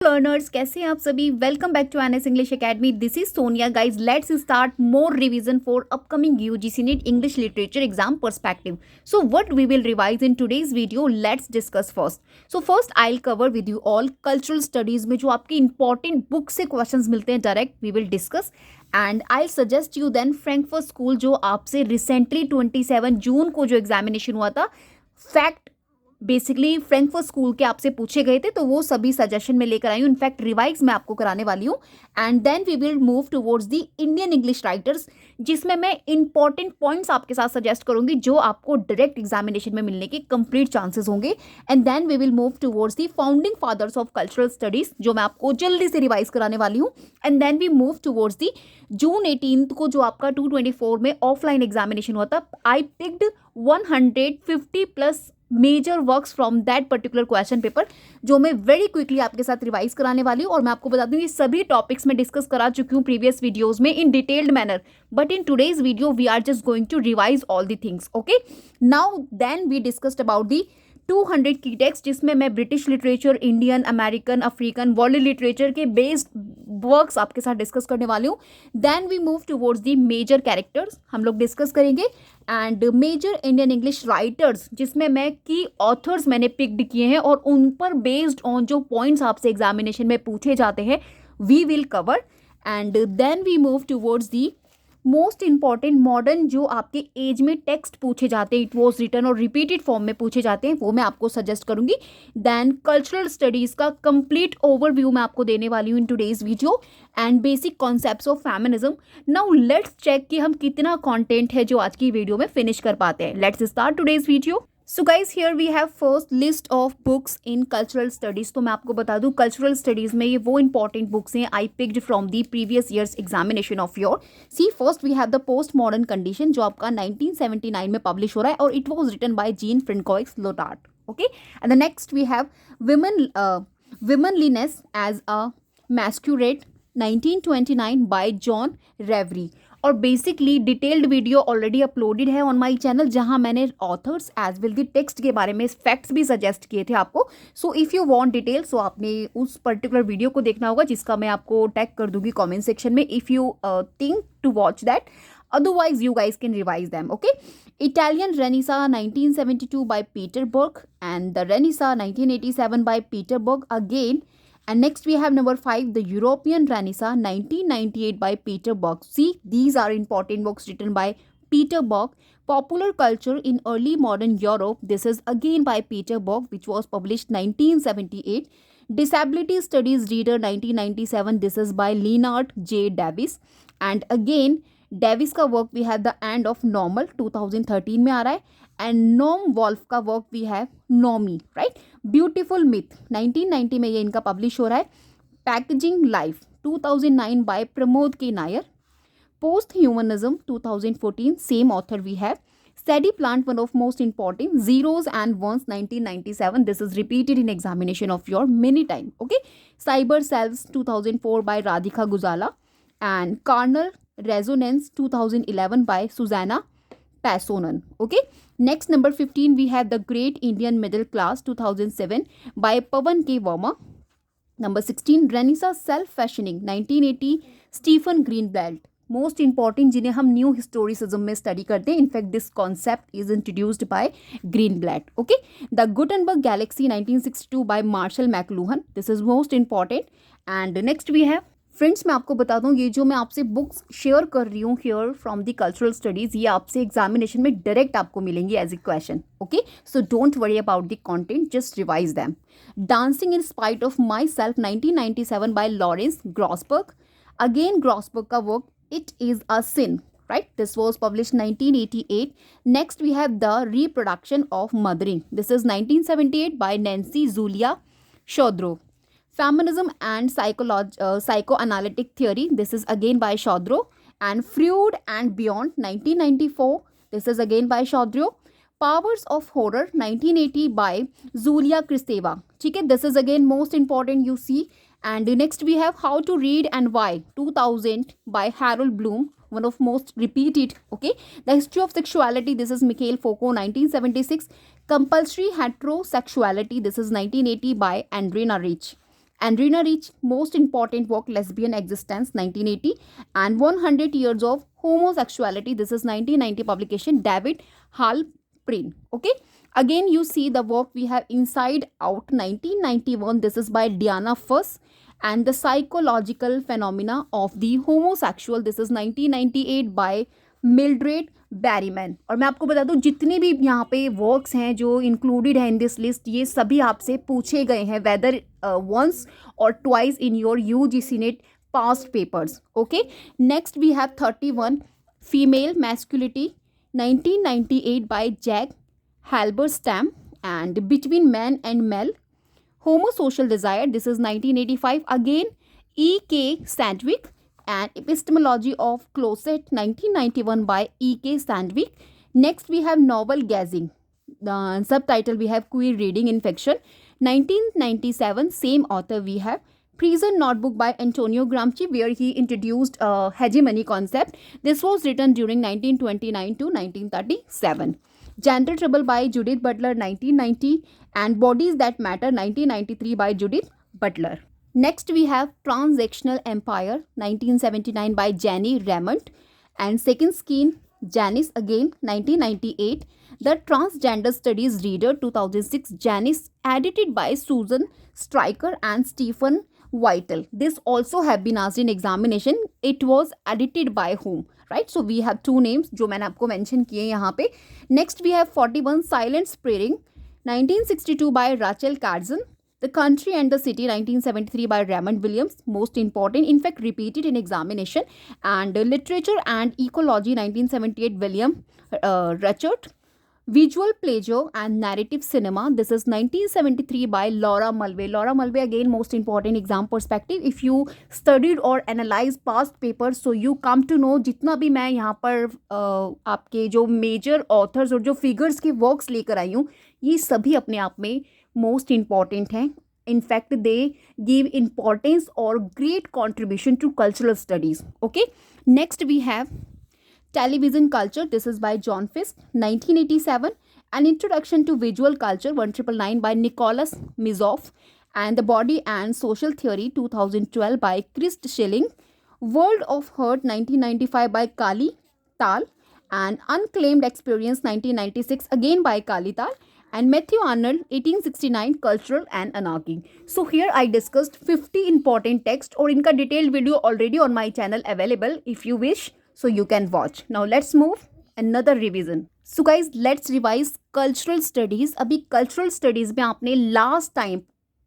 Learners कैसे हैं आप सभी। Welcome back to NS English academy. This is Sonia. Guys let's start more revision for upcoming UGC NET English literature exam perspective. So what we will revise in today's video, let's discuss first. So first I will cover with you all cultural studies में जो आपकी important book से questions मिलते हैं direct we will discuss. And I suggest you then Frankfurt school जो आपसे recently 27 जून को जो एग्जामिनेशन हुआ था, फैक्ट बेसिकली फ्रैंकफर्ट स्कूल के आपसे पूछे गए थे, तो वो सभी सजेशन में लेकर आई हूँ. इनफैक्ट रिवाइज मैं आपको कराने वाली हूँ. And then we will move towards the Indian English writers, जिसमें मैं इंपॉर्टेंट पॉइंट्स आपके साथ सजेस्ट करूंगी जो आपको डायरेक्ट एग्जामिनेशन में मिलने के कंप्लीट चांसेस होंगे. And then we will move towards the founding fathers of cultural studies, जो मैं आपको जल्दी से रिवाइज कराने वाली हूँ. And then we move towards the June 18 को जो आपका 224 में ऑफलाइन एग्जामिनेशन हुआ था. I picked 150 plus major works from that particular question paper, जो मैं वेरी क्विकली आपके साथ रिवाइज कराने वाली हूँ. और मैं आपको बता दूँ ये सभी टॉपिक्स में डिस्कस करा चुकी हूँ प्रीवियस वीडियोस में in detailed manner, but in today's video we are just going to revise all the things. Okay, now then we discussed about the 200 की टेक्स्ट, जिसमें मैं British literature, Indian, American, African, world literature के based works आपके साथ discuss करने वाली हूँ. Then we move towards the major characters हम लोग डिस्कस करेंगे, and major Indian English writers, जिसमें मैं की ऑथर्स मैंने पिक्ड किए हैं और उन पर बेस्ड ऑन जो पॉइंट्स आपसे एग्जामिनेशन में पूछे जाते हैं we will cover. And then we move towards the most important modern जो आपके एज में टेक्स्ट पूछे जाते हैं, इट वॉज रिटन और रिपीटेड फॉर्म में पूछे जाते हैं, वो मैं आपको सजेस्ट करूंगी. देन कल्चरल स्टडीज का कंप्लीट ओवरव्यू मैं आपको देने वाली हूँ in today's video, and basic concepts of feminism. Now let's check कि हम कितना कंटेंट है जो आज की वीडियो में फिनिश कर पाते हैं. Let's start today's video. So guys here we have first list of books in cultural studies. तो मैं आपको बता दूं कल्चरल स्टडीज में ये वो इंपॉर्टेंट बुक्स हैं I picked from the previous years examination of your. See first we have the post modern condition, जो आपका 1979 में पब्लिश हो रहा है और it was written by Jean Francois Lyotard. Okay, and the next we have womanliness as a masquerade 1929 by Joan Riviere. और basically detailed video already uploaded है on my channel, जहां मैंने authors as well the text के बारे में facts भी suggest किए थे आपको. So if you want detail, so आपने उस पर्टिकुलर वीडियो को देखना होगा, जिसका मैं आपको टैग कर दूंगी कमेंट सेक्शन में if you think to watch that. Otherwise, you guys can revise them. Okay, Italian Renaissance 1972 by Peter Brook, and the Renaissance 1987 by Peter Brook again. And next we have number 5, the European Renaissance 1998 by Peter Brook. See, these are important books written by Peter Brook. Popular Culture in Early Modern Europe. This is again by Peter Brook, which was published 1978. Disability Studies Reader 1997. This is by Leonard J. Davis. And again, Davis का work we have the end of normal 2013 में आ रहा है. And Naomi Wolf का work we have Naomi, right. Beautiful myth 1990 में ये इनका publish हो रहा है. Packaging life 2009 by Pramod K Nayar. Post humanism 2014 same author we have. Steady Plant, one of most important, Zeros and Ones 1997. This is repeated in examination of your many time. Okay, Cyber Selves 2004 by Radhika Guzala, and Carnal Resonance 2011 by Susanna Passonen. Okay, next number 15 we have The Great Indian Middle Class 2007 by Pawan K. Verma. Number 16 Renaissance Self Fashioning 1980 Stephen Greenblatt. Most important जिन्हें हम new historicism में study करते हैं. In fact this concept is introduced by Greenblatt. Okay, the Gutenberg galaxy 1962 by Marshall McLuhan. This is most important. And next we have friends, मैं आपको बता दूं ये जो मैं आपसे बुक्स शेयर कर रही हूँ here from the cultural studies, ये आपसे एग्जामिनेशन में डायरेक्ट आपको मिलेंगी as a question. Okay, so don't worry about the content, just revise them. Dancing in spite of my self 1997 by Lawrence Grossberg. Again Grossberg का work It is a Sin, right? This was published 1988. Next we have The Reproduction of Mothering. This is 1978 by Nancy Zulia Shodro. Feminism and Psychoanalytic Theory. This is again by Shodro. And Freud and Beyond 1994. This is again by Shodro. Powers of Horror 1980 by Zulia Kristeva. ठीक है, this is again most important you see. And next we have How to Read and Why 2000 by Harold Bloom, one of most repeated. Okay, The History of Sexuality. This is Mikhail Foucault 1976. Compulsory Heterosexuality. This is 1980 by Andrina Rich. Andrina Rich, most important work, Lesbian Existence, 1980, and 100 Years of Homosexuality, this is 1990 publication, David Halprin. Okay, again you see the work we have Inside Out, 1991, this is by Diana Fuss, and The Psychological Phenomena of the Homosexual, this is 1998 by Mildred Berryman. और मैं आपको बता दूं जितने भी यहाँ पे works हैं जो इंक्लूडेड है इन दिस लिस्ट, ये सभी आपसे पूछे गए हैं whether once or twice in your UGC NET past papers. Okay, next we have 31 female masculinity 1998 by Jack Halberstam and between men and male homosocial desire, this is 1985, again E.K. Sandvik, and Epistemology of Closet, 1991 by E.K. Sandvik. Next we have Novel Gazing, the subtitle we have Queer Reading in Fiction, 1997, same author we have Prison Notebook by Antonio Gramsci, where he introduced hegemony concept. This was written during 1929 to 1937. Gender Trouble by Judith Butler, 1990, and Bodies That Matter, 1993 by Judith Butler. Next we have Transactional Empire, 1979 by Jenny Raymond, and Second Skin, Janice again, 1998. The Transgender Studies Reader, 2006, Janice, edited by Susan Stryker and Stephen Whittle. This also have been asked in examination. It was edited by whom? Right, so we have two names जो मैंने आपको mention किए यहाँ पे. Next we have 41 Silent Spring, 1962 by Rachel Carson. The Country and the City, 1973 by Raymond Williams, most important, in fact repeated in examination. And Literature and Ecology, 1978, William Richard. Visual Pleasure and Narrative Cinema, this is 1973 by Laura Mulvey. Laura Mulvey, again most important exam perspective. If you studied or analyzed past papers, so you come to know जितना भी मैं यहाँ पर आपके जो major authors और जो figures के वर्क्स लेकर आई हूँ, ये सभी अपने आप में मोस्ट इम्पॉर्टेंट हैं. इनफैक्ट दे गिव इम्पॉर्टेंस और great contribution to cultural studies. Okay, next we have Television Culture, this is by John Fisk, 1987, An Introduction to Visual Culture, 1999 by Nicholas Mizoff, and The Body and Social Theory, 2012 by Chris Schilling, World of Hurt, 1995 by Kali Tal, and Unclaimed Experience, 1996, again by Kali Tal, and Matthew Arnold, 1869, Cultural and Anarchy. So here I discussed 50 important texts, और इनका detailed video already on my channel available if you wish. So you can watch. Now let's move another revision. So guys, let's revise cultural studies. अभी cultural studies में आपने last time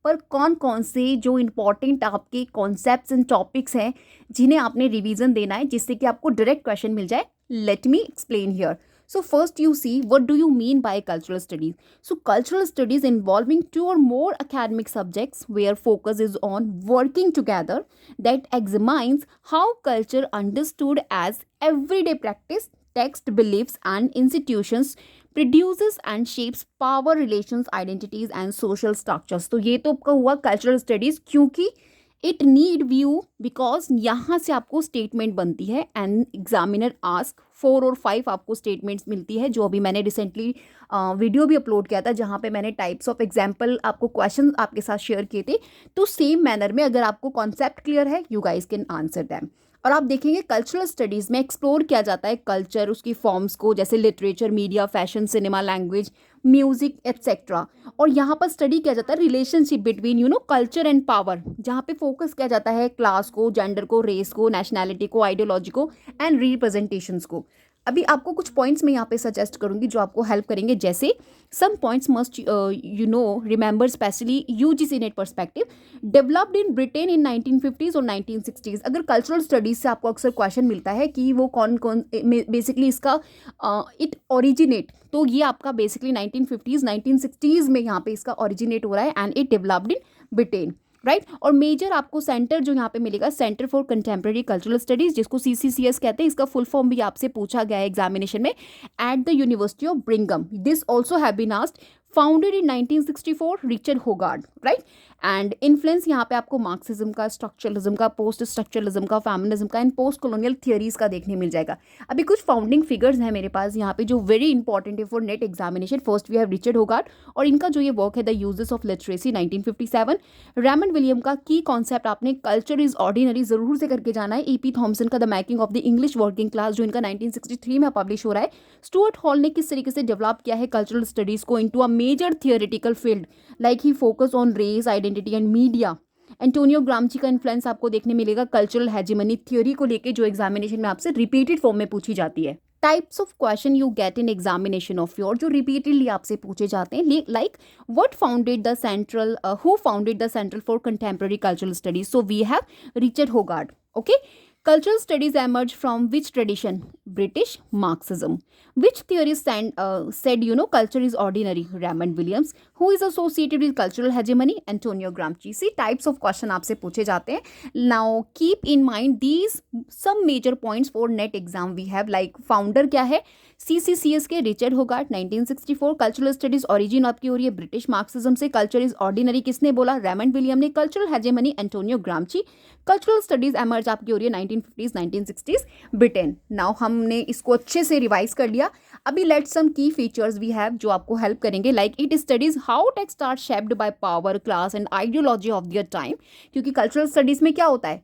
पर कौन कौन से जो important आपके concepts and topics हैं जिन्हें आपने revision देना है जिससे कि आपको direct question मिल जाए. Let me explain here. So first you see, what do you mean by cultural studies? So cultural studies involving two or more academic subjects where focus is on working together that examines how culture understood as everyday practice, text, beliefs and institutions produces and shapes power relations, identities and social structures. तो ये तो आपका हुआ cultural studies, क्योंकि it need view because यहाँ से आपको statement बनती है एंड एग्जामिनर आस्क 4 और 5 आपको स्टेटमेंट्स मिलती है, जो अभी मैंने रिसेंटली वीडियो भी अपलोड किया था जहाँ पे मैंने टाइप्स ऑफ एग्जाम्पल आपको क्वेश्चन आपके साथ शेयर किए थे. तो सेम मैनर में अगर आपको कॉन्सेप्ट क्लियर है, you guys can answer them. और आप देखेंगे कल्चरल स्टडीज़ में एक्सप्लोर किया जाता है कल्चर, उसकी फॉर्म्स को, जैसे literature, media, fashion, cinema, language, music etcetera. और यहाँ पर स्टडी किया जाता है relationship between culture and power, जहाँ पे फोकस किया जाता है क्लास को, जेंडर को, रेस को, नेशनैलिटी को, आइडियोलॉजी को एंड रिप्रेजेंटेशंस को. अभी आपको कुछ पॉइंट्स मैं यहाँ पे सजेस्ट करूँगी जो आपको हेल्प करेंगे. जैसे some points must remember specially UGC NET perspective, developed in Britain in 1950s और 1960s. अगर कल्चरल स्टडीज से आपको अक्सर क्वेश्चन मिलता है कि वो कौन कौन बेसिकली इसका इट ओरिजिनेट, तो ये आपका बेसिकली 1950s 1960s में यहाँ पे इसका ओरिजिनेट हो रहा है and it developed in Britain, right. और मेजर आपको सेंटर जो यहाँ पे मिलेगा, centre for contemporary cultural studies, जिसको CCCS कहते हैं. इसका फुल फॉर्म भी आपसे पूछा गया है एग्जामिनेशन में, at the university of Birmingham. This also have been asked founded in 1964, Richard Hoggart, right. And influence यहाँ पे आपको मार्क्सिज्म का, स्ट्रक्चरलिज्म का, पोस्ट स्ट्रक्चरलिज्म का, फेमिनिज्म का एंड पोस्ट कॉलोनियल थियरीज का देखने मिल जाएगा। अभी कुछ फाउंडिंग फिगर्स हैं मेरे पास यहाँ पे जो वेरी इंपॉर्टेंट है for NET examination. First we have Richard Hoggart और इनका जो ये वर्क है the uses of literacy 1957। Raymond William का की कॉन्सेप्ट आपने कल्चर इज ऑर्डिनरी जरूर से करके जाना है। ईपी थॉमसन का the making of the English working class जो इनका 1963 में पब्लिश हो रहा है। स्टुअर्ट हॉल ने किस तरीके से डेवलप किया है कल्चरल स्टडीज को into a major theoretical field, like he focus on race, identity and media. Antonio Gramsci का इन्फ्लुएंस आपको देखने मिलेगा कल्चरल हेजेमनी थ्योरी को लेके, जो एग्जामिनेशन में आपसे रिपीटेड फॉर्म में पूछी जाती है। Types of question you get in examination of your, जो रिपीटेडली आपसे पूछे जाते हैं, like what founded the central, who founded the central for contemporary cultural studies, so we have Richard Hoggart, okay. Cultural studies emerged from which tradition? British Marxism. Which theorist said, culture is ordinary? Raymond Williams. Who is associated with cultural hegemony? Antonio Gramsci. See, types of question आपसे पूछे जाते हैं. Now, keep in mind these some major points for net exam we have, like founder क्या है? CCCS के Richard Hoggart 1964। Cultural studies origin आपकी हो रही है ब्रिटिश मार्क्सिज्म से। कल्चर इज ऑर्डिनरी किसने बोला? रेमंड विलियम ने। Cultural hegemony Antonio Gramsci. Cultural studies emerge आपकी हो रही है 1950s 1960s ब्रिटेन। नाउ हमने इसको अच्छे से रिवाइज कर लिया। अभी लेट सम की फीचर्स वी हैव जो आपको हेल्प करेंगे, like it studies how texts are shaped by power, class and ideology of their time. क्योंकि कल्चरल स्टडीज में क्या होता है,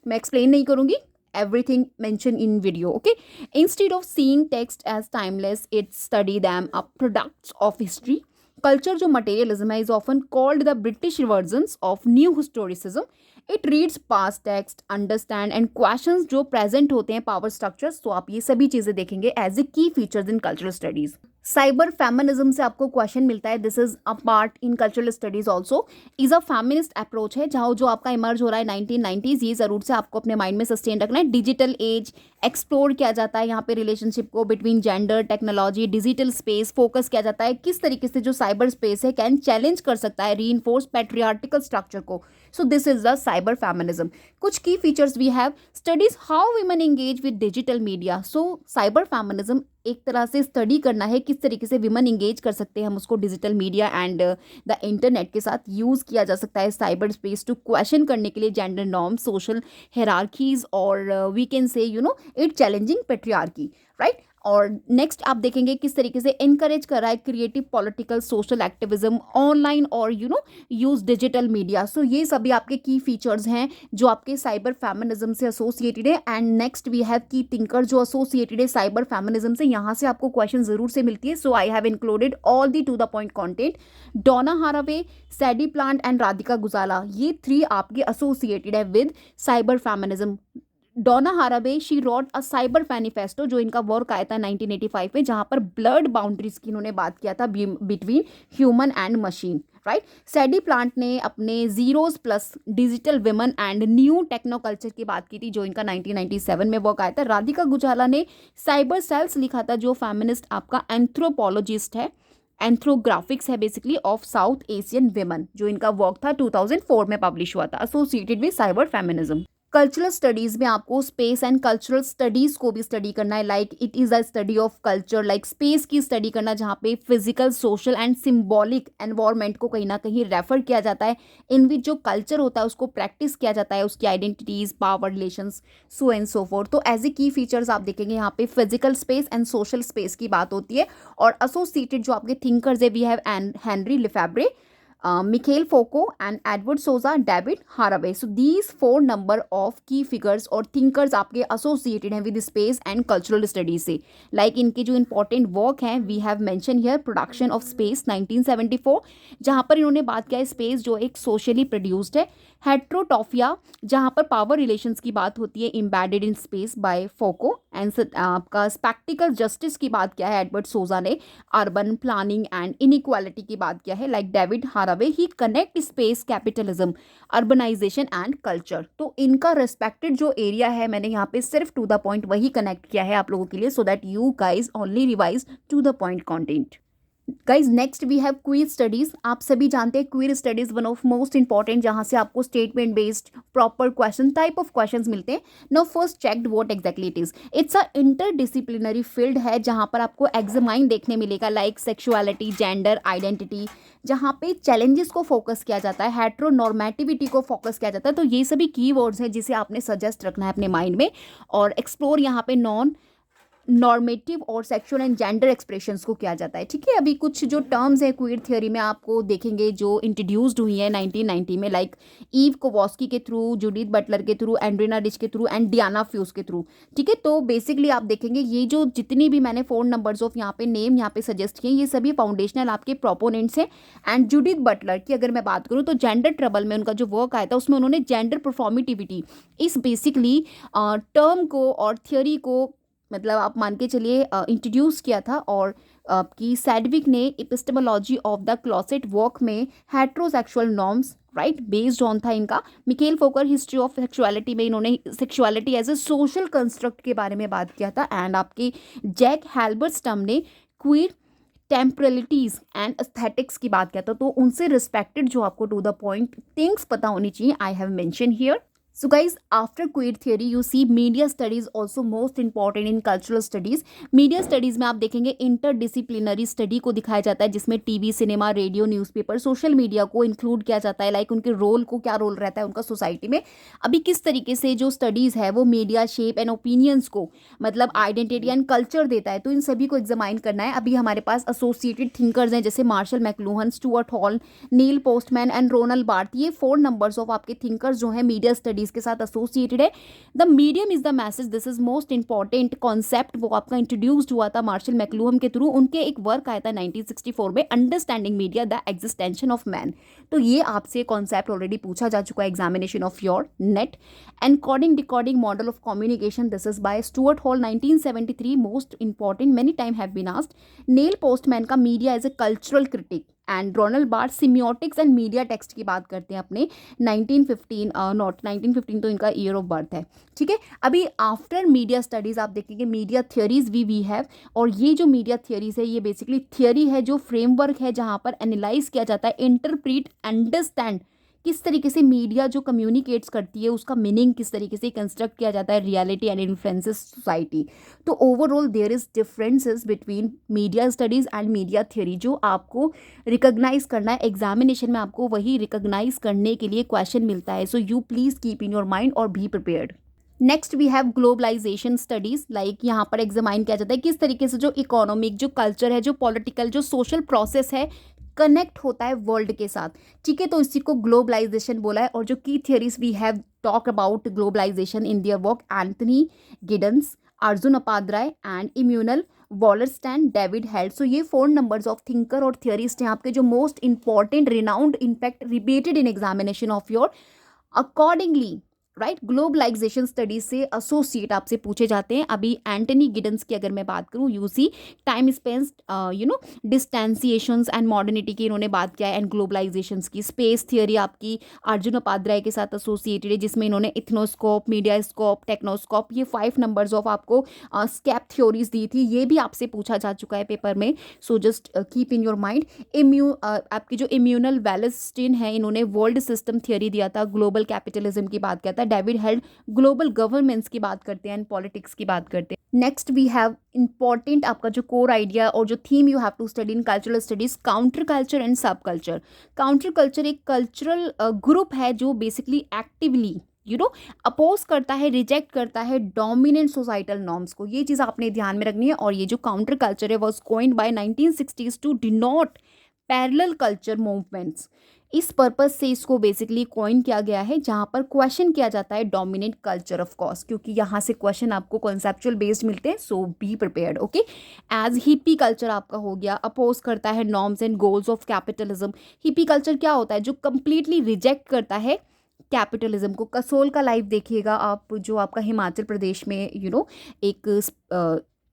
मैं एक्सप्लेन नहीं करूंगी, everything mentioned in video, okay? Instead of seeing text as timeless, it study them as products of history. Culture जो materialism है is often called the British versions of new historicism. It reads past text, understand and questions जो present होते हैं power structures. तो आप ये सभी चीजें देखेंगे as a key features in cultural studies. Cyber feminism से आपको क्वेश्चन मिलता है, this is a part in cultural studies also, is a feminist approach है जहाँ जो आपका इमर्ज हो रहा है 1990s, ये जरूर से आपको अपने माइंड में सस्टेन रखना है। डिजिटल एज एक्सप्लोर किया जाता है यहाँ पे, रिलेशनशिप को between gender, technology, digital space focus किया जाता है, किस तरीके से जो साइबर स्पेस है कैन चैलेंज कर सकता है रीइंफोर्स पैट्रियार्टिकल स्ट्रक्चर को। So this is the cyber feminism. कुछ key features we have, studies how women engage with digital media. So cyber feminism एक तरह से स्टडी करना है किस तरीके से विमेन इंगेज कर सकते हैं हम उसको digital media and the internet के साथ यूज़ किया जा सकता है साइबर स्पेस टू क्वेश्चन करने के लिए जेंडर नॉर्म, सोशल हेरारकीज और we can say it challenging patriarchy, right. और नेक्स्ट आप देखेंगे किस तरीके से इनकरेज कर रहा है creative political social activism online और यूज डिजिटल मीडिया। सो ये सभी आपके की फीचर्स हैं जो आपके साइबर फेमिनिज्म से एसोसिएटेड है। And next we have key thinker जो एसोसिएटेड है साइबर फेमिनिज्म से, यहाँ से आपको क्वेश्चन जरूर से मिलती है। So I have included all the to the point content. Donna Haraway, Sadie Plant and Radhika Gajjala, ये 3 आपके एसोसिएटेड है with cyber feminism. Donna Haraway she wrote a cyber manifesto, जो इनका वर्क आया था 1985 में, जहां पर ब्लड बाउंड्रीज की इन्होंने बात किया था between human and machine, right. Sadie Plant ने अपने zeros plus digital women and new techno culture की बात की थी, जो इनका 1997 में वर्क आया था। राधिका गुजाला ने साइबर सेल्स लिखा था, जो फेमिनिस्ट आपका एंथ्रोपोलॉजिस्ट है, एंथ्रोग्राफिक्स है basically of south Asian women, जो इनका वर्क था 2004 में पब्लिश हुआ था, associated with cyber feminism. Cultural studies में आपको स्पेस एंड कल्चरल स्टडीज को भी स्टडी करना है, like it is a study of culture, like space की स्टडी करना जहाँ पे physical, social and symbolic environment को कहीं ना कहीं रेफर किया जाता है, इन विच जो कल्चर होता है उसको प्रैक्टिस किया जाता है, उसकी identities, power relations, so and so fourth. तो एज ए की फीचर्स आप देखेंगे यहाँ पे physical space and social space की बात होती है। और एसोसिएटेड जो आपके थिंकर्स है we have Henri Lefebvre, Mikhail Foucault and Edward Souza, David Haraway. So these 4 number of key figures और thinkers आपके associated हैं with space and cultural studies से। Like इनके जो important work हैं we have mentioned here, Production of Space 1974, जहाँ पर इन्होंने बात किया है स्पेस जो एक socially produced है। हेट्रोटॉफिया, जहाँ पर पावर रिलेशंस की बात होती है, embedded in space by Foucault. And आपका स्पेक्टिकल जस्टिस की बात किया है एडवर्ड सोजा ने। अर्बन प्लानिंग एंड इनइक्वालिटी की बात किया है like David Harvey, he connect space, capitalism, urbanisation and culture. तो इनका रेस्पेक्टेड जो एरिया है मैंने यहाँ पे सिर्फ टू द पॉइंट वही कनेक्ट किया है आप लोगों के लिए, so that you guys only revise to the point content. Guys next we have queer studies. आप सभी जानते हैं queer studies one of most important, जहां से आपको statement based proper question type of questions मिलते हैं। No first checked what exactly it is. It's a interdisciplinary field है जहां पर आपको एग्जामाइन देखने मिलेगा लाइक सेक्सुअलिटी, जेंडर आइडेंटिटी, जहां पे चैलेंजेस को फोकस किया जाता है, हेट्रोनॉर्मेटिविटी को फोकस किया जाता है। तो ये सभी कीवर्ड्स हैं जिसे आपने सजेस्ट रखना है अपने माइंड में और एक्सप्लोर यहाँ पे नॉन नॉर्मेटिव और सेक्सुअल एंड जेंडर एक्सप्रेशंस को किया जाता है। ठीक है, अभी कुछ जो टर्म्स है क्वीर थ्योरी में आपको देखेंगे जो इंट्रोड्यूस्ड हुई है 1990 में, लाइक ईव कोवॉस्की के थ्रू, जूडिथ बटलर के थ्रू, एंड्रिना डिच के थ्रू एंड डियाना फ्यूज के थ्रू। ठीक है, तो बेसिकली आप देखेंगे ये जो जितनी भी मैंने 4 नंबर्स ऑफ यहाँ पे नेम यहाँ पे सजेस्ट किए, ये सभी फाउंडेशनल आपके प्रोपोनेंट्स हैं। एंड जूडिथ बटलर की अगर मैं बात करूँ तो जेंडर ट्रबल में उनका जो वर्क आया था उसमें उन्होंने जेंडर परफॉर्मेटिविटी इस बेसिकली टर्म को और थियोरी को, मतलब आप मान के चलिए इंट्रोड्यूस किया था। और आपकी सैडविक ने epistemology of the closet work में heterosexual norms right based on था इनका। Michel Foucault history of sexuality में इन्होंने sexuality as a social construct के बारे में बात किया था। एंड आपके जैक हेल्बर्टस्टम ने क्वीर टेम्परलिटीज एंड एस्थेटिक्स की बात किया था। तो उनसे रिस्पेक्टेड जो आपको टू द पॉइंट थिंग्स पता होनी चाहिए, आई have mention here. So guys, after queer theory, you see media studies also most important in cultural studies. Media studies में आप देखेंगे interdisciplinary study को दिखाया जाता है जिसमें TV, cinema, radio, newspaper, social media को इंक्लूड किया जाता है। लाइक उनके रोल को, क्या रोल रहता है उनका सोसाइटी में, अभी किस तरीके से जो स्टडीज़ है वो मीडिया शेप एंड ओपिनियंस को, मतलब आइडेंटिटी एंड कल्चर देता है। तो इन सभी को एग्जामाइन करना है। अभी हमारे पास एसोसिएटेड थिंकर्स हैं जैसे Marshall McLuhan, Stuart Hall, Neil Postman and Ronald Barthes. ये 4 नंबर्स ऑफ आपके थिंकर्स जो हैं मीडिया स्टडीज के साथ एसोसिएटेड है। The medium is the message, this is most important concept. वो आपका इंट्रोड्यूस्ड हुआ था मार्शल मैकलूहम के थ्रू। उनके एक वर्क आया था 1964 में, understanding media the extension of man. तो ये आपसे कॉन्सेप्ट ऑलरेडी पूछा जा चुका है examination of your NET. Encoding decoding model of communication, this is by Stuart Hall 1973, most important, many time have been asked. Neil Postman का media as a cultural critic and Ronald Barthes semiotics and media text की बात करते हैं अपने 1915 तो इनका year of birth है। ठीक है, अभी आफ्टर मीडिया स्टडीज आप देखेंगे मीडिया थियरीज वी हैव। और ये जो मीडिया थियरीज है ये बेसिकली थियरी है, जो फ्रेमवर्क है जहाँ पर एनालाइज किया जाता है, इंटरप्रीट, अंडरस्टैंड किस तरीके से मीडिया जो कम्युनिकेट्स करती है उसका मीनिंग किस तरीके से कंस्ट्रक्ट किया जाता है, रियलिटी एंड इन्फ्लुएंसेस सोसाइटी। तो overall there is differences between media studies and media theory, जो आपको रिकॉग्नाइज करना है एग्जामिनेशन में, आपको वही रिकॉग्नाइज करने के लिए क्वेश्चन मिलता है। So you please keep in your mind और be prepared. Next we have globalisation studies. Like यहाँ पर एग्जामाइन किया जाता है किस तरीके से जो इकोनॉमिक, जो कल्चर है, जो पॉलिटिकल, जो सोशल प्रोसेस है कनेक्ट होता है वर्ल्ड के साथ। ठीक है, तो इसी को ग्लोबलाइजेशन बोला है। और जो की theories we have talk about globalisation in their work, Anthony Giddens, Arjun Appadurai and Immanuel Wallerstein, David Held. So ये 4 नंबर्स ऑफ थिंकर और थियरिस्ट हैं आपके जो most important, renowned, in fact repeated in examination of your. Accordingly right, globalisation studies से associate आपसे पूछे जाते हैं। अभी एंटनी गिडन्स की अगर मैं बात करूँ, you see time space distanciations and modernity की इन्होंने बात किया है, एंड ग्लोबलाइजेशंस की। स्पेस थियरी आपकी अर्जुन उपाध्याय के साथ एसोसिएटेड है जिसमें इन्होंने इथनोस्कोप, मीडियास्कोप, टेक्नोस्कोप, ये 5 नंबर्स ऑफ आपको स्केप थ्योरीज दी थी। ये भी आपसे पूछा जा चुका है पेपर में, so just keep in your mind. आपकी जो इम्यूनल वैलेस्टिन है, इन्होंने वर्ल्ड सिस्टम थियरी दिया था, ग्लोबल कैपिटलिज्म की बात किया था। डेविड हेल्ड ग्लोबल गवर्नेंस की बात करते हैं एंड पॉलिटिक्स की बात करते हैं। नेक्स्ट वी हैव इंपॉर्टेंट आपका जो कोर आइडिया और जो theme you have to study in cultural studies, counter culture and sub culture. Counter culture एक कल्चरल ग्रुप है जो बेसिकली एक्टिवली अपोज करता है, रिजेक्ट करता है डोमिनेंट सोसाइटल नॉर्म्स को। ये चीज़ आपने ध्यान में रखनी है। और ये जो काउंटर कल्चर है was coined by 1960s to denote parallel culture movements. इस पर्पज से इसको बेसिकली कॉइन किया गया है जहाँ पर क्वेश्चन किया जाता है डोमिनेंट कल्चर ऑफ कोर्स, क्योंकि यहाँ से क्वेश्चन आपको कॉन्सेप्चुअल बेस्ड मिलते हैं। So be prepared. Okay, as hippie culture आपका हो गया, अपोज करता है norms and goals of capitalism. Hippie culture क्या होता है, जो कंप्लीटली रिजेक्ट करता है कैपिटलिज्म को। कसोल का लाइफ देखिएगा आप, जो आपका हिमाचल प्रदेश में एक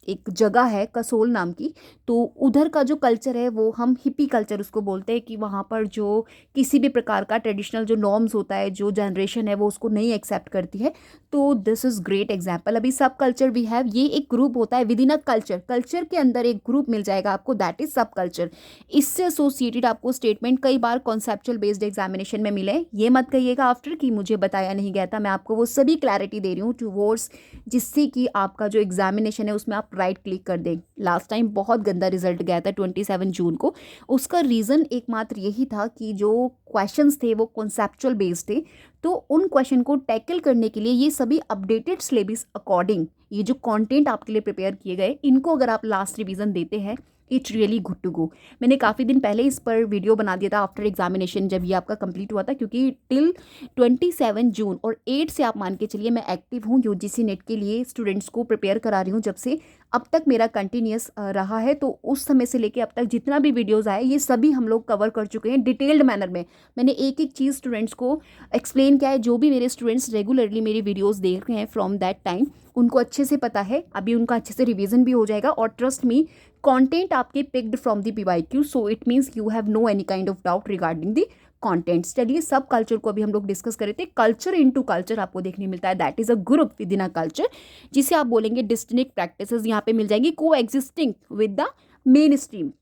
एक जगह है कसोल नाम की, तो उधर का जो कल्चर है वो हम हिप्पी कल्चर उसको बोलते हैं, कि वहाँ पर जो किसी भी प्रकार का ट्रेडिशनल जो नॉर्म्स होता है, जो जनरेशन है वो उसको नहीं एक्सेप्ट करती है। तो दिस इज़ ग्रेट एग्जाम्पल। अभी सब कल्चर वी हैव, ये एक ग्रुप होता है with in a culture, culture के अंदर एक ग्रुप मिल जाएगा आपको, दैट इज सब कल्चर। इससे एसोसिएटेड आपको स्टेटमेंट कई बार कॉन्सेप्चुअल बेस्ड एग्जामिनेशन में मिले, ये मत कहिएगा आफ्टर कि मुझे बताया नहीं गया था। मैं आपको वो सभी क्लैरिटी दे रही हूँ टूवर्ड्स, जिससे कि आपका जो एग्जामिनेशन है उसमें आप राइट क्लिक कर दें। लास्ट टाइम बहुत गंदा रिजल्ट गया था 27 जून को। उसका रीज़न एकमात्र यही था कि जो क्वेश्चंस थे वो कॉन्सेप्चुअल बेस्ड थे। तो उन क्वेश्चन को टैकल करने के लिए ये सभी अपडेटेड सिलेबस अकॉर्डिंग ये जो कंटेंट आपके लिए प्रिपेयर किए गए, इनको अगर आप लास्ट रिवीजन देते हैं, it's really good to go. मैंने काफ़ी दिन पहले इस पर वीडियो बना दिया था आफ्टर एग्जामिनेशन, जब ये आपका कंप्लीट हुआ था, क्योंकि टिल 27 जून और 8 से आप मान के चलिए मैं एक्टिव हूँ यूजीसी नेट के लिए, स्टूडेंट्स को प्रिपेयर करा रही हूँ जब से अब तक मेरा कंटिन्यूस रहा है। तो उस समय से लेके अब तक जितना भी वीडियोस आए ये सभी हम लोग कवर कर चुके हैं डिटेल्ड मैनर में। मैंने एक एक चीज़ स्टूडेंट्स को एक्सप्लेन किया है। जो भी मेरे स्टूडेंट्स रेगुलरली मेरी वीडियोस देख रहे हैं फ्रॉम दैट टाइम, उनको अच्छे से पता है। अभी उनका अच्छे से रिवीजन भी हो जाएगा, और ट्रस्ट मी कंटेंट आपके picked from the PYQ, so it means you have no any kind of doubt regarding the contents. चलिए, सब कल्चर को अभी हम लोग डिस्कस कर रहे थे। कल्चर इनटू कल्चर आपको देखने मिलता है, that is a group with in a culture, जिसे आप बोलेंगे डिस्टिंक्ट प्रैक्टिसेस यहाँ पे मिल जाएगी coexisting with the mainstream,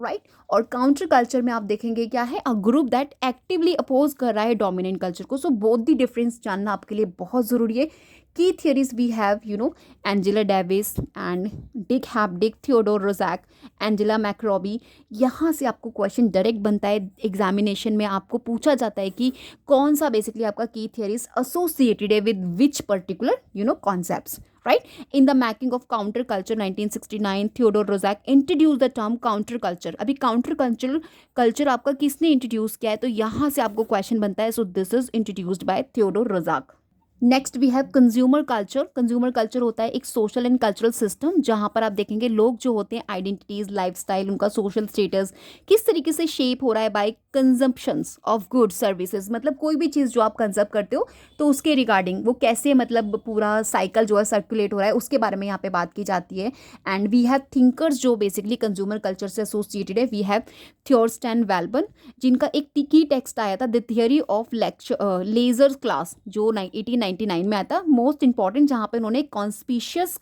right. और काउंटर कल्चर में आप देखेंगे क्या है, a group that actively oppose कर रहा है डोमिनेंट कल्चर को। सो बोथ द डिफरेंस जानना आपके लिए बहुत ज़रूरी है। की theories we have Angela Davis and Dick Hebdige, Theodore Roszak, Angela McRobbie. यहाँ से आपको क्वेश्चन डायरेक्ट बनता है एग्जामिनेशन में, आपको पूछा जाता है कि कौन सा बेसिकली आपका की थियरीज एसोसिएटेड है with which particular concepts, right? In the making of counter culture 1969, Theodore Roszak introduced the term counter culture. अभी counter culture आपका किसने इंट्रोड्यूस किया है, तो यहाँ से आपको क्वेश्चन बनता है। So this is introduced by Theodore Roszak. Next we have consumer culture. Consumer culture होता है एक सोशल एंड कल्चरल सिस्टम, जहाँ पर आप देखेंगे लोग जो होते हैं, आइडेंटिटीज, लाइफस्टाइल, उनका सोशल स्टेटस किस तरीके से शेप हो रहा है by consumptions of goods services. मतलब कोई भी चीज़ जो आप कंजर्व करते हो तो उसके रिगार्डिंग वो कैसे मतलब पूरा साइकिल जो है सर्कुलेट हो रहा है, उसके बारे में यहाँ पे बात की जाती है। एंड वी हैव थिंकर्स जो बेसिकली कंज्यूमर कल्चर से एसोसिएटेड है। वी हैव थियोर्स्टन वेल्बन, जिनका एक की टेक्स्ट आया था the theory of leisure class, जो 1899 में आया था। मोस्ट इंपॉर्टेंट, जहाँ पे उन्होंने कॉन्स्पिशियस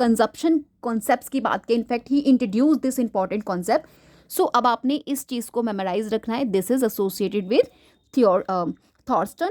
कंजप्शन कॉन्सेप्ट्स की बात की। In fact he introduce this important concept. So अब आपने इस चीज़ को मेमोराइज रखना है। This is associated with Thorstein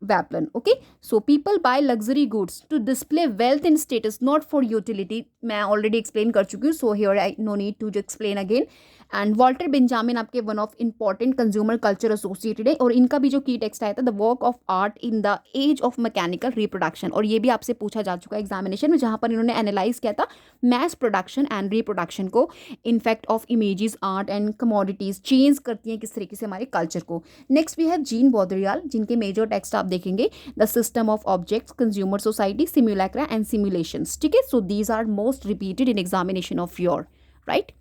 Veblen. Okay, so people buy luxury goods to display wealth and status, not for utility. मैं ऑलरेडी एक्सप्लेन कर चुकी हूँ, so here I no need to explain again. And Walter Benjamin आपके one of important consumer culture associated है, और इनका भी जो की टेक्स्ट आया था the work of art in the age of mechanical reproduction, और ये भी आपसे पूछा जा चुका है एग्जामिनेशन में, जहाँ पर इन्होंने एनालाइज किया था मैस प्रोडक्शन एंड रिप्रोडक्शन को, in fact of images, art and commodities change करती हैं किस तरीके से हमारे कल्चर को। Next we have Jean Baudrillard, जिनके मेजर टेक्स्ट आप देखेंगे the system of objects, consumer society, simulacra and simulations. ठीक है, so these are most repeated in examination of your, right.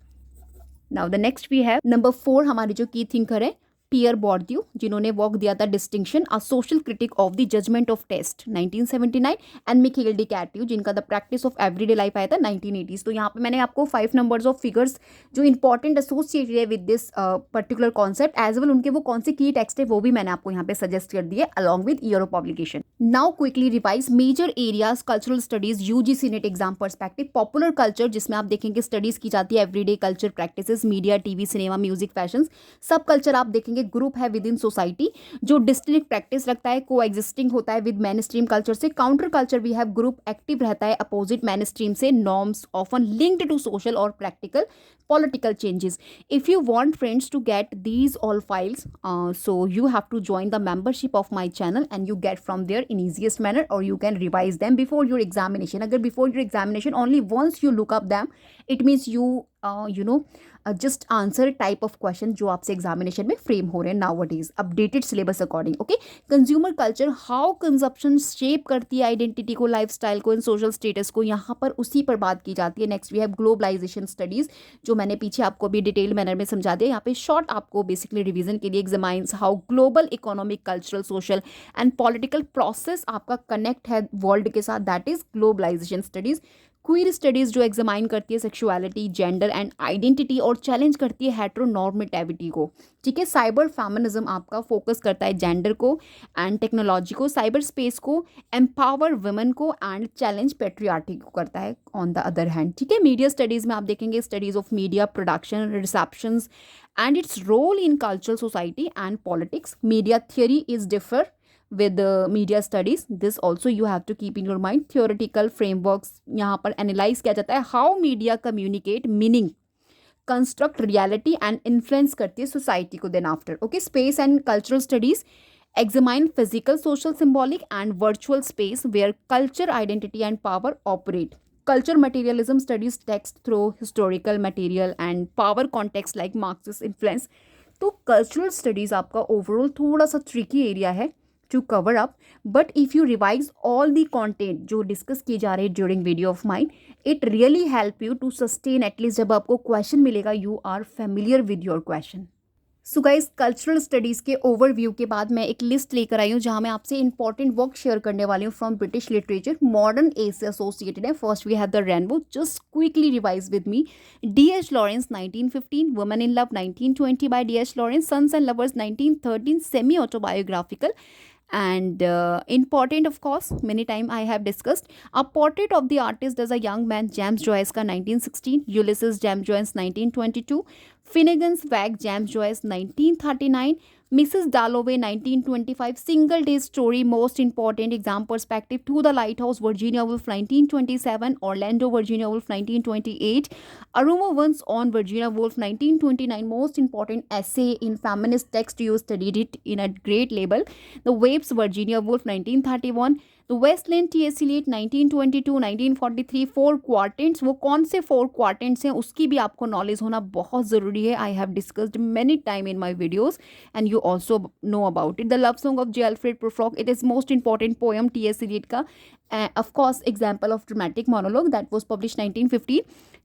Now the next we have number 4, हमारे जो की thinker है पियर बोर्दियू, जिन्होंने वर्क दिया था distinction a social critic of the judgement of taste 1979, and Michel de Certeau, जिनका the practice of everyday life आया था 1980s। तो यहाँ पे मैंने आपको 5 नंबर्स ऑफ फिगर्स जो इंपॉर्टेंट एसोसिएटेड है with this particular concept as well, उनके वो कौन से की टेक्स्ट है वो भी मैंने आपको यहाँ पे सजेस्ट कर दिए along with year of publication. Now quickly revise major areas cultural studies UGC NET exam perspective. Popular culture, जिसमें आप देखेंगे स्टडीज की जाती है everyday culture practices, media, TV, cinema, music, fashion. Sub culture आप देखेंगे ग्रुप है विद इन सोसाइटी जो डिस्टिंक्ट प्रैक्टिस रखता है, को एग्जिस्टिंग होता है विद मेन स्ट्रीम कल्चर से। Counter culture we have group active रहता है अपोजिट मेन स्ट्रीम से, norms often linked to social और practical political changes. If you want friends to get these all files, so you have to join the membership of my channel and you get from there in easiest manner, or you can revise them before your examination. Agar before your examination only once you look up them, it means you just answer type of question जो आपसे examination में frame हो रहे हैं nowadays updated syllabus according. Okay, consumer culture, how consumption shape करती है identity को, lifestyle को एंड सोशल स्टेटस को, यहाँ पर उसी पर बात की जाती है। Next we have globalisation studies, जो मैंने पीछे आपको भी डिटेल मैनर में समझा दिया। यहाँ पे शॉर्ट आपको बेसिकली रिवीजन के लिए examines how global economic, cultural, social and political process आपका कनेक्ट है वर्ल्ड के साथ, that is globalisation studies. Queer studies जो एग्जामाइन करती है सेक्सुअलिटी, जेंडर एंड आइडेंटिटी और चैलेंज करती है हेटेरोनॉर्मेटिविटी को, ठीक है। साइबर फेमिनिज्म आपका फोकस करता है जेंडर को एंड टेक्नोलॉजी को, साइबर स्पेस को, एम्पावर वुमेन को एंड चैलेंज पेट्रियार्की को करता है ऑन द अदर हैंड, ठीक है। मीडिया स्टडीज़ में आप देखेंगे studies of media production, receptions and its role in cultural society and politics. Media theory is differ with media studies. This also you have to keep in your mind. Theoretical frameworks यहाँ पर analyze किया जाता है how media communicate meaning, construct reality and influence करती है society को then after. Okay, space and cultural studies examine physical, social, symbolic and virtual space where culture, identity and power operate. Culture materialism studies text through historical material and power context like Marxist influence. तो cultural studies आपका overall थोड़ा सा tricky area है to cover up, but if you revise all the content जो discuss किए जा रहे हैं during video of mine, it really help you to sustain, at least जब आपको क्वेश्चन मिलेगा you are familiar with your question. So guys, cultural studies के overview के बाद मैं एक लिस्ट लेकर आई हूँ जहाँ मैं आपसे इंपॉर्टेंट वर्क शेयर करने वाली हूँ from British literature, modern age से एसोसिएटेड है। First we have the rainbow, just quickly revise with me. D.H. Lawrence 1915, women in love 1920 by D.H. Lawrence, sons and lovers 1913, semi autobiographical and important of course many time I have discussed. A portrait of the artist as a young man, James Joyce का 1916, Ulysses, James Joyce 1922, Finnegan's Wake, James Joyce 1939, Mrs. Dalloway 1925, Single Day Story, most important exam perspective, To the Lighthouse, Virginia Woolf 1927, Orlando, Virginia Woolf 1928, A Rumor Once on Virginia Woolf 1929, most important essay in feminist text, you studied it in a great label, The Waves, Virginia Woolf 1931, The Westland, T.S. Eliot 1922, 1943, 4 क्वार्टेंट्स, वो कौन से 4 क्वार्टेंट्स हैं उसकी भी आपको knowledge होना बहुत ज़रूरी है। I have discussed many time in my videos and you also no about it. The love song of J Alfred प्रोफ्रॉक, it is most important poem T.S. Eliot का, of course example of dramatic monologue that was published 1950.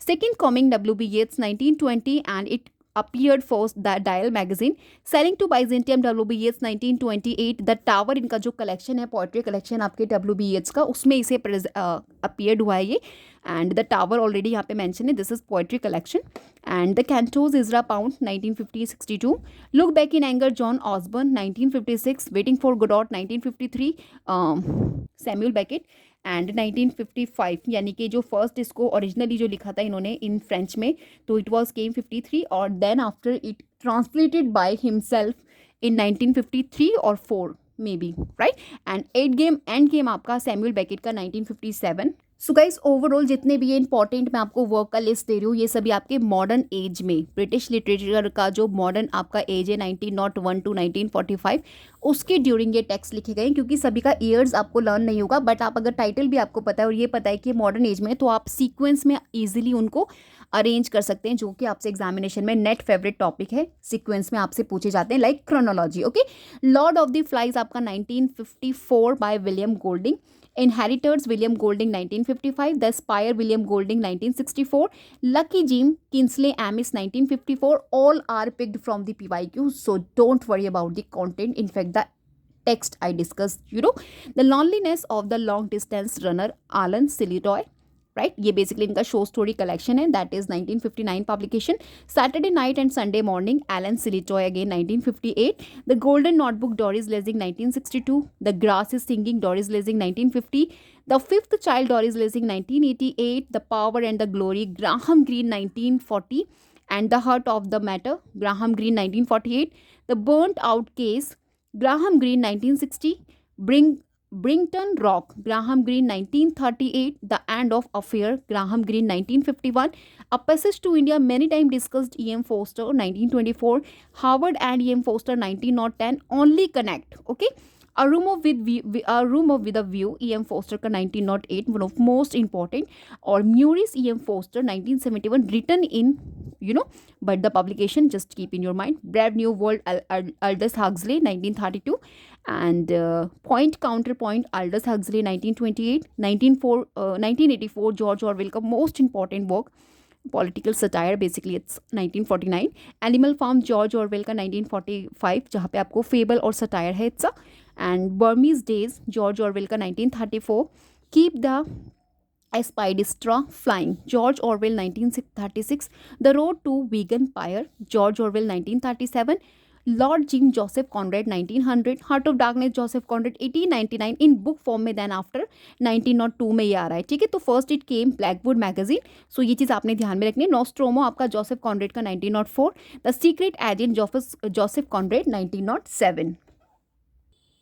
Second Coming, W.B. Yeats 1920, and it appeared first the Dial magazine. Selling to Byzantium, W.B. Yeats 1928. The Tower, इनका जो collection है poetry collection आपके W.B. Yeats का, उसमें इसे appeared हुआ है ये, एंड द टावर ऑलरेडी यहाँ पे मेंशन है, this is poetry collection. And the Cantos, Ezra Pound 1950-62, look back in anger, John Osborne 1956, waiting for Godot 1953, Samuel Beckett and 1955, यानी कि जो फर्स्ट इसको ओरिजिनली जो लिखा था इन्होंने इन फ्रेंच में, तो इट वाज केम 53 और then after it translated by himself in 1953 और 4 maybe, right. And and game आपका सैमुअल बेकेट का 1957। सो गाइस, ओवरऑल जितने भी ये इंपॉर्टेंट मैं आपको वर्क का लिस्ट दे रही हूँ, ये सभी आपके मॉडर्न एज में, ब्रिटिश लिटरेचर का जो मॉडर्न आपका एज है 1901 टू 1945, उसके ड्यूरिंग ये टेक्स्ट लिखे गए हैं। क्योंकि सभी का ईयर्स आपको लर्न नहीं होगा, बट आप अगर टाइटल भी आपको पता है और ये पता है कि मॉडर्न एज में, तो आप सीक्वेंस में ईजिली उनको अरेंज कर सकते हैं, जो कि आपसे एग्जामिनेशन में नेट फेवरेट टॉपिक है, सीक्वेंस में आपसे पूछे जाते हैं, like chronology. Okay, Lord of the flies आपका 1954 by William Golding, Inheritors, William Golding 1955, The Spire, William Golding 1964, Lucky Jim, Kingsley Amis 1954, all are picked from the PYQ, so don't worry about the content. In fact, the text I discussed, The Loneliness of the Long Distance Runner, Alan Silitoy, right? ये basically इनका show story collection है, that is 1959 publication. Saturday Night and Sunday Morning, Alan Silitoy again 1958. The Golden Notebook, Doris Lessing 1962. The Grass is Singing, Doris Lessing 1950. The Fifth Child, Doris Lessing 1988. The Power and the Glory, Graham Greene 1940. And The Heart of the Matter, Graham Greene 1948. The Burnt Out Case, Graham Greene 1960. Brington Rock, Graham Greene 1938. The End of Affair, Graham Greene 1951. A Passage to India, many times discussed, E.M. Forster 1924. Howard and E.M. Forster 1910. Only Connect, okay. A Room with a View, E.M. Forster का 1908, one of most important. और Murray's E.M. Forster 1971, written in, but the publication, just keep in your mind. Brave New World, Aldous Huxley 1932. And Point Counterpoint, Aldous Huxley 1928. 1984, George Orwell का most important work, political satire, basically it's 1949. Animal farm, George Orwell का 1945, जहाँ पे आपको fable और satire है it's. And Burmese days, George Orwell का 1934. Keep the A Spied Straw Flying, George Orwell 1936. The Road to Vegan Pyre, George Orwell 1937. Lord Jean Joseph Conrad 1900. Heart of Darkness Joseph Conrad 1899 in book form में, then after 1902 में ये आ रहा है, ठीक है। तो first it came Blackwood magazine, so ये चीज़ आपने ध्यान में रखनी है। नोस्ट्रोमो आपका जोसेफ कॉनरेड का 1904, the secret agent Joseph Conrad 1907।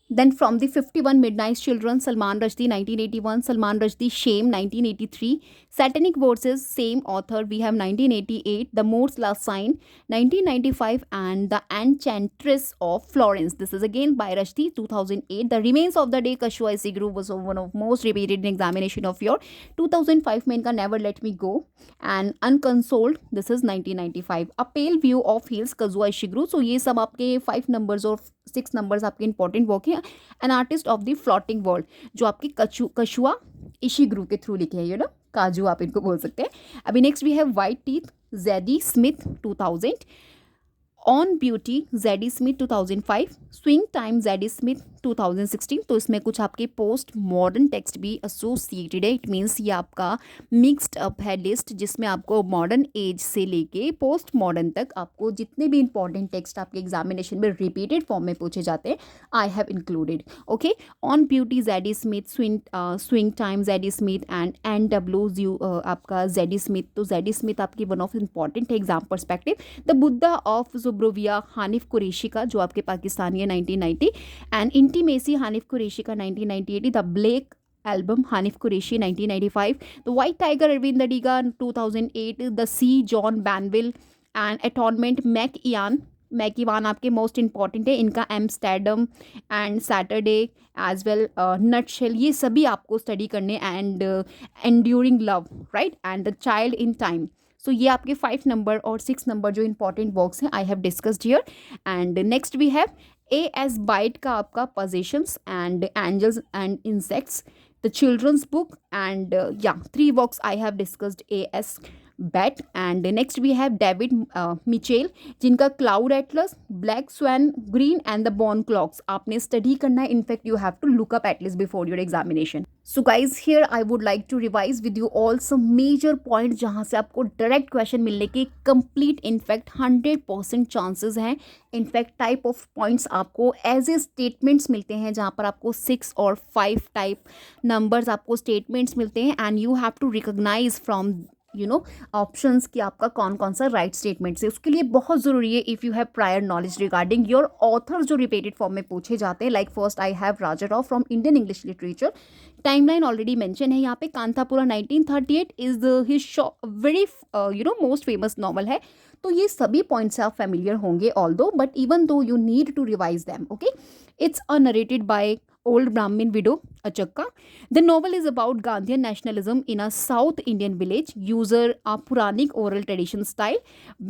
Then from the 51 Midnight Children, Salman Rushdie 1981, Salman Rushdie Shame 1983, Satanic Verses, same author, we have 1988, The Moor's Last Sign 1995, and The Enchantress of Florence. This is again by Rushdie 2008. The Remains of the Day, Kashua Isigru was one of most repeated in examination of your 2005 में इनका Never Let Me Go, and Unconsoled, this is 1995. A Pale View of Hills, Kazuo Ishiguro. So ये सब आपके 5 numbers और 6 numbers आपके important work है। An artist of the floating world, जो आपकी कशुआ इशिगुरु के थ्रू लिखे हैं, यू नो काजू आप इनको बोल सकते हैं। अभी next we have white teeth, Zadie Smith 2000, on beauty Zadie Smith 2005, swing time Zadie Smith 2016। तो इसमें कुछ आपके पोस्ट मॉडर्न टेक्स्ट भी एसोसिएटेड है, इट मीन्स ये आपका मिक्स्ड अप है लिस्ट, जिसमें आपको मॉडर्न एज से लेके पोस्ट मॉडर्न तक आपको जितने भी इंपॉर्टेंट टेक्स्ट आपके एग्जामिनेशन में रिपीटेड फॉर्म में पूछे जाते हैं, I have included. Okay, on beauty Zadie Smith, swing time Zadie Smith, and W आपका जेडी स्मिथ। तो जेडी स्मिथ आपकी वन ऑफ इंपॉर्टेंट है exam perspective. The Buddha of suburbia Hanif Kureishi का, जो आपके पाकिस्तानी है 1990, एंड इंटीमेसी हानिफ कुरैशी का 1998, the black album Hanif Kureishi 1995, the white tiger Aravind Adiga 2008, the sea John Banville, and atonement McEwan आपके most important है, इनका Amsterdam and Saturday as well, nutshell, ये सभी आपको स्टडी करने, and enduring love, right, and the child in time. So ये आपके 5 number और 6 नंबर जो इंपॉर्टेंट वर्क्स हैं, I have discussed here. And next we have A.S. Byatt का आपका possessions and angels and insects, the children's book, and या 3 works I have discussed A.S. Byatt. And next we have David Mitchell, जिनका cloud atlas, black swan, green and the bone clocks आपने study करना है। In fact you have to look up at least before your examination. So guys here I would like to revise with you all some major point, जहाँ से आपको direct question मिलने के complete in fact 100% chances हैं। In fact type of points आपको as a statements मिलते हैं, जहाँ पर आपको 6 और 5 टाइप नंबर्स आपको स्टेटमेंट्स मिलते हैं, and you have to recognise from options कि आपका कौन कौन सा राइट स्टेटमेंट है। उसके लिए बहुत ज़रूरी है if you have prior knowledge regarding your author जो रिपीटेड फॉर्म में पूछे जाते हैं। Like first I have Raja Rao from Indian English literature, timeline already mention है यहाँ पे। Kanthapura 1938 is his very most famous novel है। तो ये सभी पॉइंट्स आप फेमिलियर होंगे although, but even though you need to revise them. Okay, it's a narrated by old Brahmin widow Achakka. The novel is about Gandhian nationalism in a South Indian village. User a Puranic oral tradition style.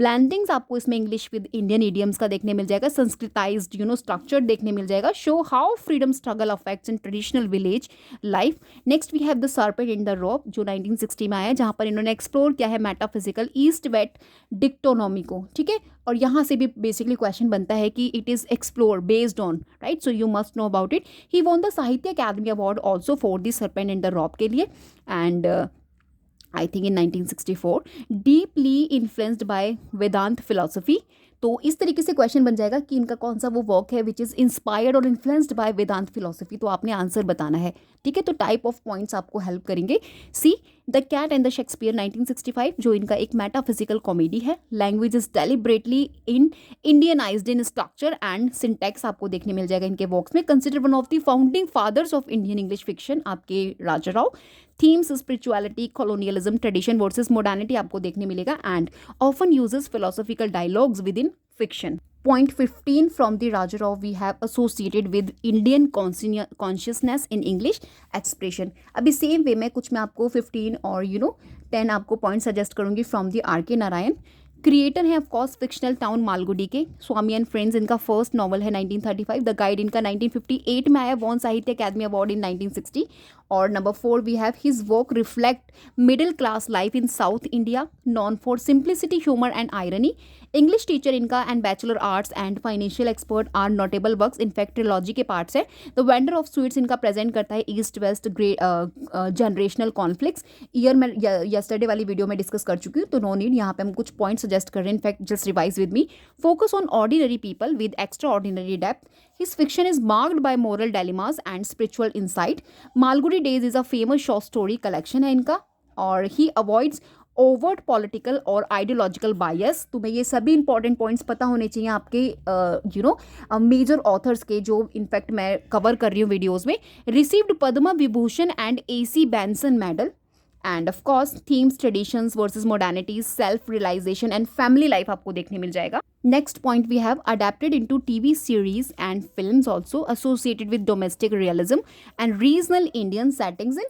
Blendings आपको इसमें English with Indian idioms का देखने मिल जाएगा. Sanskritized structure देखने मिल जाएगा. Show how freedom struggle affects in traditional village life. Next we have The Serpent in the Rope जो 1960 में आया, जहाँ पर इन्होंने एक्सप्लोर किया है मेटाफिजिकल ईस्ट वेस्ट डिक्टोनॉमी को, ठीक है। और यहाँ से भी बेसिकली क्वेश्चन बनता है कि it is explore based on, right, so you must know about it. He won the Sahitya Akademi award also for the serpent in the rope के लिए, and I think in 1964, deeply influenced by Vedanta philosophy. तो इस तरीके से question बन जाएगा कि इनका कौन सा वो वर्क है विच इज़ इंस्पायर्ड और इन्फ्लुएंस्ड बाय वेदांत फिलोसफी, तो आपने आंसर बताना है, ठीक है। तो टाइप ऑफ पॉइंट्स आपको हेल्प करेंगे। See the cat and the Shakespeare 1965 जो इनका एक मेटाफिजिकल कॉमेडी है। Language is deliberately in Indianised in structure and syntax आपको देखने मिल जाएगा इनके वर्क्स में। Consider one of the founding fathers of Indian English fiction आपके Raja Rao. Themes spirituality, colonialism, tradition versus modernity आपको देखने मिलेगा, and often uses philosophical dialogues with in fiction. Point 15 from the Raja Rao we have associated with Indian consciousness in English expression. अभी same way में कुछ मैं आपको 15 और 10 आपको पॉइंट सजेस्ट करूंगी फ्रॉम द आर के नारायण। क्रिएटर हैं ऑफकोर्स फिक्शनल टाउन मालगुडी के, स्वामी एंड फ्रेंड्स इनका फर्स्ट नॉवल है 1935। द गाइड इनका 1958 में आया, वॉन साहित्य अकादमी अवार्ड इन 1960। और number 4 we have his work reflect middle class life in South India, known for simplicity, humour and irony. English teacher इनका and bachelor arts and financial expert are notable works. In fact trilogy के parts है. The vendor of sweets इनका present करता है east west generational conflicts. Year मैं yesterday वाली video में discuss कर चुकी हूँ, तो नो नीड, यहाँ पे हम कुछ पॉइंट सजेस्ट कर रहे हैं. In fact just revise with me. Focus on ordinary people with extra ordinary depth. His fiction is marked by moral dilemmas and spiritual insight. Malgudi Days is a famous short story collection है इनका. और he avoids overt political और ideological bias. तुम्हें ये सभी important points पता होने चाहिए आपके मेजर ऑथर्स के, जो इनफैक्ट मैं कवर कर रही हूँ वीडियोज़ में. Received Padma Vibhushan and AC Benson medal. And of course themes traditions versus modernities, self realisation and family life आपको देखने मिल जाएगा. Next point we have adapted into TV series and films also associated with domestic realism and regional Indian settings in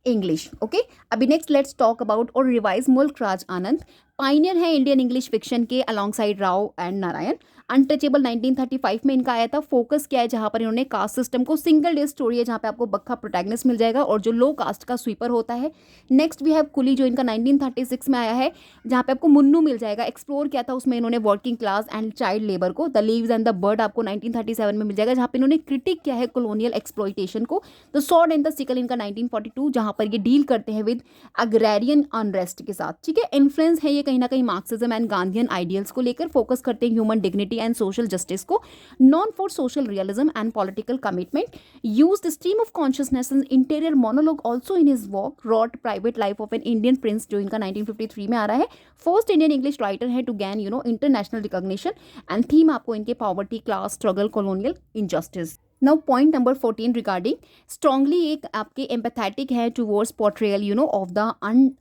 English. Okay, अभी next let's talk about और revise Mulk Raj Anand. Pioneer है Indian English fiction के alongside Rao and Narayan. Untouchable 1935 में इनका आया था. Focus किया है जहाँ पर इन्होंने कास्ट सिस्टम को, सिंगल डे स्टोरी है जहाँ पे आपको बक्खा प्रोटैगनिस्ट मिल जाएगा और जो लो कास्ट का स्वीपर होता है. नेक्स्ट वी हैव कुली जो इनका 1936 में आया है, जहाँ पे आपको मुन्नू मिल जाएगा. एक्सप्लोर किया था उसमें इन्होंने working class and child labour को. The leaves and the bird आपको 1937 में मिल जाएगा, जहाँ पे इन्होंने क्रिटिक किया है कॉलोनियल एक्सप्लॉइटेशन को. The sword and the sickle इनका 1942, जहाँ पर ये डील करते हैं विद अग्रेरियन अनरेस्ट के साथ. ठीक है, इन्फ्लुएंस है ये कहीं ना कहीं मार्क्सिज्म एंड गांधीयन आइडियल्स को लेकर. फोकस करते हैं human dignity and social justice को. Known for social realism and political commitment. Used stream of consciousness and interior monologue also in his work. Wrote private life of an Indian prince जो इनका 1953 में आ रहा है. First Indian English writer है to gain international recognition. And theme आपको इनके poverty, class struggle, colonial injustice. Now point number 14 regarding strongly एक आपके एम्पैथेटिक है टूवर्ड्स पोर्ट्रेयल ऑफ द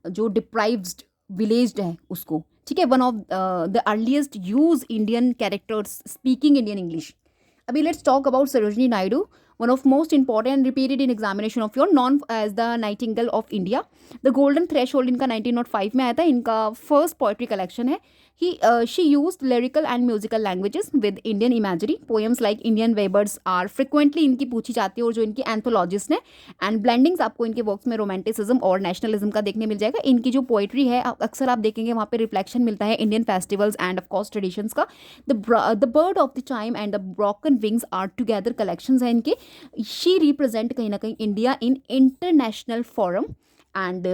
जो डिप्राइव्ड विलेज्ड है उसको. ठीक है, one of the earliest use Indian characters speaking Indian English. अभी let's talk about Sarojini Naidu, one of most important and repeated in examination of your known as the Nightingale of India. The Golden Threshold इनका 1905 में आया था. इनका first poetry collection है. She used lyrical and musical languages with Indian imagery. Poems like Indian Weavers are frequently इनकी पूछी जाती है और जो इनकी एंथोलॉजिस्ट हैं. एंड ब्लेंडिंग्स आपको इनके वर्क्स में रोमांटिसिज्म और नेशनलिज्म का देखने मिल जाएगा. इनकी जो पोएट्री है अक्सर आप देखेंगे वहाँ पे रिफ्लेक्शन मिलता है Indian festivals and of course traditions का. The bird of the time and the broken wings are together collections हैं इनके. शी रिप्रेजेंट कहीं ना कहीं India in international forum and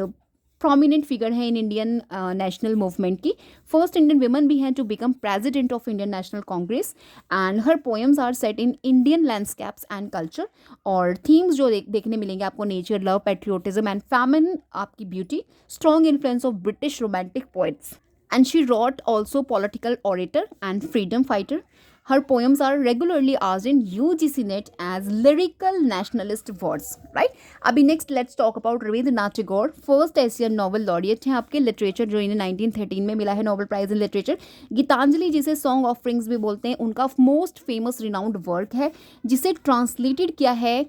prominent figure है इन इंडियन नेशनल मूवमेंट की. First Indian women भी हैं to become president of Indian National Congress. And her poems are set in Indian landscapes and culture. और themes जो देखने मिलेंगे आपको nature, love, patriotism and famine, आपकी beauty. Strong influence of British romantic poets. And she wrote also political orator and freedom fighter. Her poems are regularly asked in UGC NET as lyrical nationalist words, right? अभी next let's talk about Rabindranath Tagore. First Asian Nobel laureate हैं आपके literature, जो इन्हें 1913 में मिला है Nobel prize in literature. Gitanjali जिसे song offerings भी बोलते हैं, उनका मोस्ट फेमस रिनाउंड वर्क है जिसे ट्रांसलेटेड किया है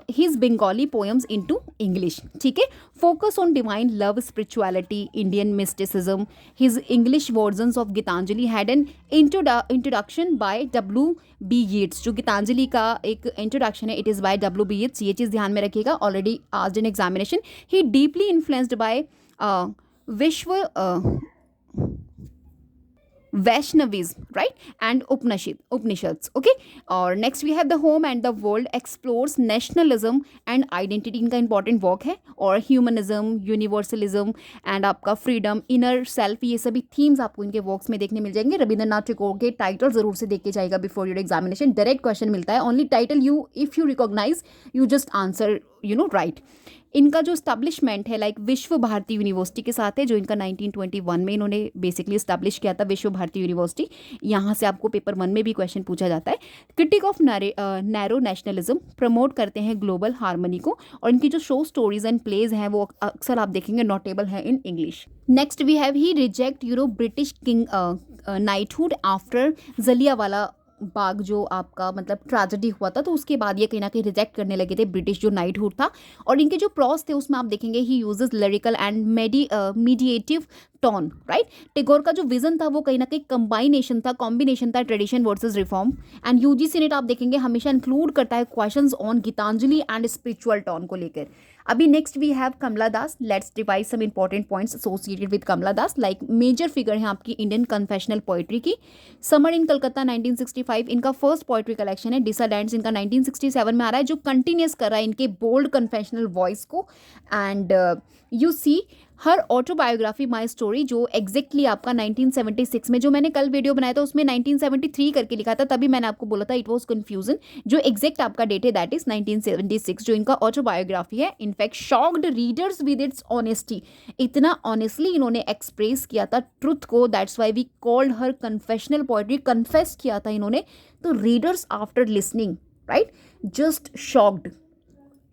his Bengali poems into English. ठीक है, focus on divine love, spirituality, Indian mysticism. His English versions of Gitanjali had an introduction by W.B. Yeats. जो गीतांजलि का एक इंट्रोडक्शन है, it is by W.B. Yeats. ये चीज़ ध्यान में रखिएगा, already asked in examination. He deeply influenced by Vaishnavism, right? And Upanishads, okay? और next we have The Home and the World explores nationalism and identity. इनका important work है. और humanism, universalism and आपका freedom, inner self, ये सभी themes आपको इनके works में देखने मिल जाएंगे. रविंद्रनाथ टैगोर के टाइटल जरूर से देख के जाएगा before your examination. Direct question मिलता है. only title you if you recognize you just answer right. इनका जो स्टैब्लिशमेंट है लाइक विश्व भारती यूनिवर्सिटी के साथ है, जो इनका 1921 में इन्होंने बेसिकली स्टैब्लिश किया था विश्व भारती यूनिवर्सिटी. यहाँ से आपको पेपर 1 में भी क्वेश्चन पूछा जाता है. Critic of narrow nationalism, promote करते हैं ग्लोबल हार्मनी को. और इनकी जो शो स्टोरीज एंड प्लेज हैं वो अक्सर आप देखेंगे नोटेबल है in English. Next we have he reject British king knighthood after Jallianwala Bagh जो आपका मतलब ट्रेजेडी हुआ था, तो उसके बाद ये कहीं ना कहीं रिजेक्ट करने लगे थे ब्रिटिश जो नाइटहुड था. और इनके जो प्रॉस थे उसमें आप देखेंगे he uses lyrical and meditative tone, right. Tagore का जो विजन था वो कहीं ना कहीं कॉम्बिनेशन था tradition versus reform. And UGC NET आप देखेंगे हमेशा इंक्लूड करता है questions on Gitanjali and spiritual tone को लेकर। अभी next we have Kamala Das. Let's revise some important points associated with Kamala Das. Like major figure है आपकी इंडियन कन्फेशनल पोइट्री की। समर इन कलकत्ता 1965 इनका फर्स्ट पोइट्री कलेक्शन है। डिसोडेंट्स इनका 1967 में आ रहा है, जो कंटिन्यूस कर रहा है इनके बोल्ड कन्फेशनल वॉइस को। And you see her autobiography my story, जो एग्जैक्टली आपका 1976 में, जो मैंने कल वीडियो बनाया था उसमें 1973 करके लिखा था, तभी मैंने आपको बोला था इट वॉज कन्फ्यूजन। जो एग्जैक्ट आपका डेट है दैट इज 1976, जो इनका ऑटोबायोग्राफी है। In fact shocked readers with its honesty, इतना ऑनेस्टली इन्होंने एक्सप्रेस किया था ट्रुथ को, that's why we called her confessional poetry. Confess किया था इन्होंने, तो readers after listening, right, just shocked.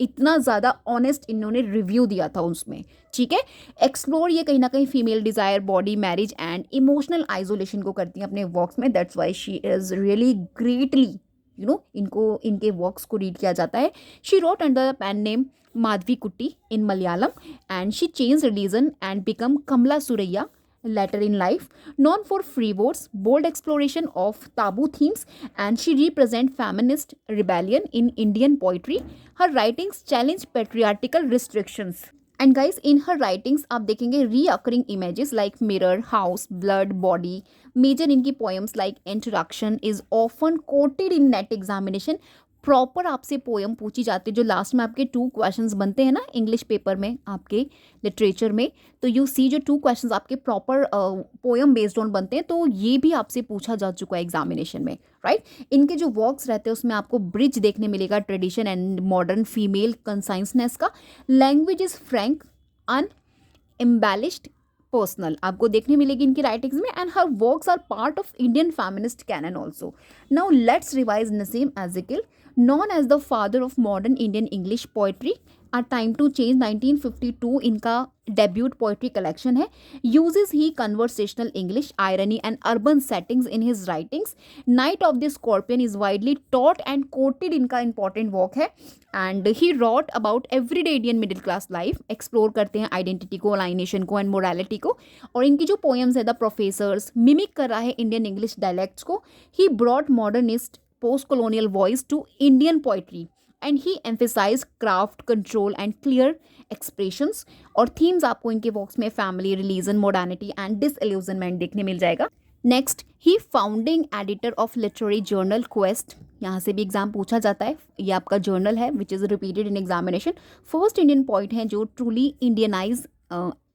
इतना ज़्यादा ऑनेस्ट इन्होंने रिव्यू दिया था उसमें, ठीक है। एक्सप्लोर ये कहीं ना कहीं female desire, body, marriage and emotional isolation को करती हैं अपने वर्क्स में। That's why she is really greatly, you know, इनको इनके वर्क्स को रीड किया जाता है। She wrote under the pen name Madhavi Kutty in Malayalam and she change religion and become Kamala Surayya later in life, known for free words, bold exploration of taboo themes, and she represent feminist rebellion in Indian poetry. Her writings challenge patriarchal restrictions. And guys, in her writings आप देखेंगे reoccurring images like mirror, house, blood, body. Major इनकी poems like introduction is often quoted in net examination. Proper आपसे poem पूछी जाती है, जो last में आपके 2 क्वेश्चंस बनते हैं ना इंग्लिश पेपर में, आपके लिटरेचर में, तो यू सी जो 2 क्वेश्चंस आपके प्रॉपर पोएम बेस्ड ऑन बनते हैं, तो ये भी आपसे पूछा जा चुका है एग्जामिनेशन में, राइट। इनके जो वर्क्स रहते हैं उसमें आपको ब्रिज देखने मिलेगा tradition and modern female consciousness का। Language is frank, unembellished, personal आपको देखने मिलेगी इनकी राइटिंग्स में। And her works are part of Indian feminist canon also. Now let's revise Nissim Ezekiel, known as the father of modern Indian English poetry. A Time to Change 1952 इनका debut poetry collection है। Uses he conversational English, irony and urban settings in his writings. Night of the scorpion is widely taught and quoted, इनका important work है। And he wrote about everyday Indian middle class life, explore करते हैं identity को, alienation को and morality को। और इनकी जो पोएम्स है द प्रोफेसर्स, मिमिक कर रहा है इंडियन इंग्लिश डायलेक्ट्स को। He brought modernist post-colonial voice to Indian poetry and he emphasized craft, control and clear expressions. और themes आपको इनके वर्क्स में family, religion, modernity and disillusionment देखने मिल जाएगा। Next, he founding editor of literary journal quest, यहाँ से भी एग्जाम पूछा जाता है, ये आपका जर्नल है which is repeated in examination. First Indian poet हैं जो truly Indianise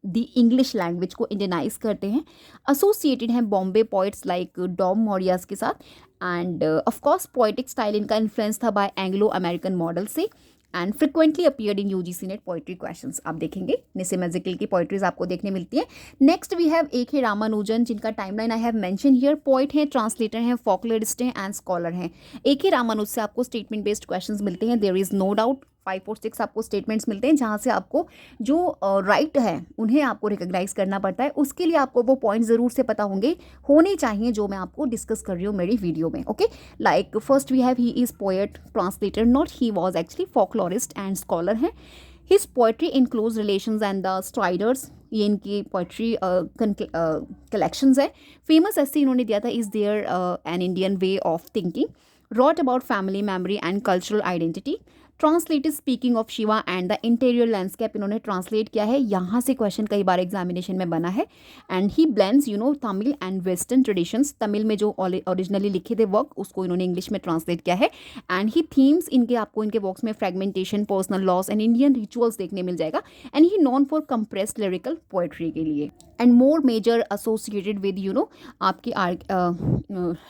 the English language को इंडियनाइज करते हैं। एसोसिएटेड हैं बॉम्बे पोइट्स लाइक डॉम मॉरियास के साथ। And of course poetic style इनका इन्फ्लुएंस था बाय एंग्लो अमेरिकन मॉडल से। And frequently appeared in UGC net poetry questions आप देखेंगे। निसिम एज़ेकिल की पोइट्रीज आपको देखने मिलती है। Next we have A K. Ramanujan, जिनका timeline I have mention here. Poet हैं, ट्रांसलेटर हैं, फोकलोरिस्ट हैं एंड स्कॉलर हैं। ए.के. रामानुज से आपको स्टेटमेंट बेस्ड क्वेश्चंस मिलते हैं, देयर इज नो डाउट। 5 और 6 आपको स्टेटमेंट्स मिलते हैं जहाँ से आपको जो राइट है उन्हें आपको रिकॉग्नाइज करना पड़ता है। उसके लिए आपको वो पॉइंट ज़रूर से पता होने चाहिए जो मैं आपको डिस्कस कर रही हूँ मेरी वीडियो में, okay. Like first we have he is poet, translator, not he was actually folklorist and scholar हैं। His poetry in close relations and the striders, ये इनकी पोएट्री कलेक्शंस है। फेमस ऐसे इन्होंने दिया था is there an Indian way of thinking, wrote about family memory and cultural identity. Translated speaking of Shiva and the interior landscape, इन्होंने translate किया है। यहाँ से क्वेश्चन कई बार एग्जामिनेशन में बना है। And he blends Tamil and western traditions, Tamil में जो ओरिजिनली लिखे थे वर्क उसको इन्होंने इंग्लिश में ट्रांसलेट किया है। एंड ही थीम्स आपको इनके वर्क्स में fragmentation, personal loss and Indian rituals देखने मिल जाएगा। And he known for compressed lyrical poetry के लिए। And more major associated with आपकी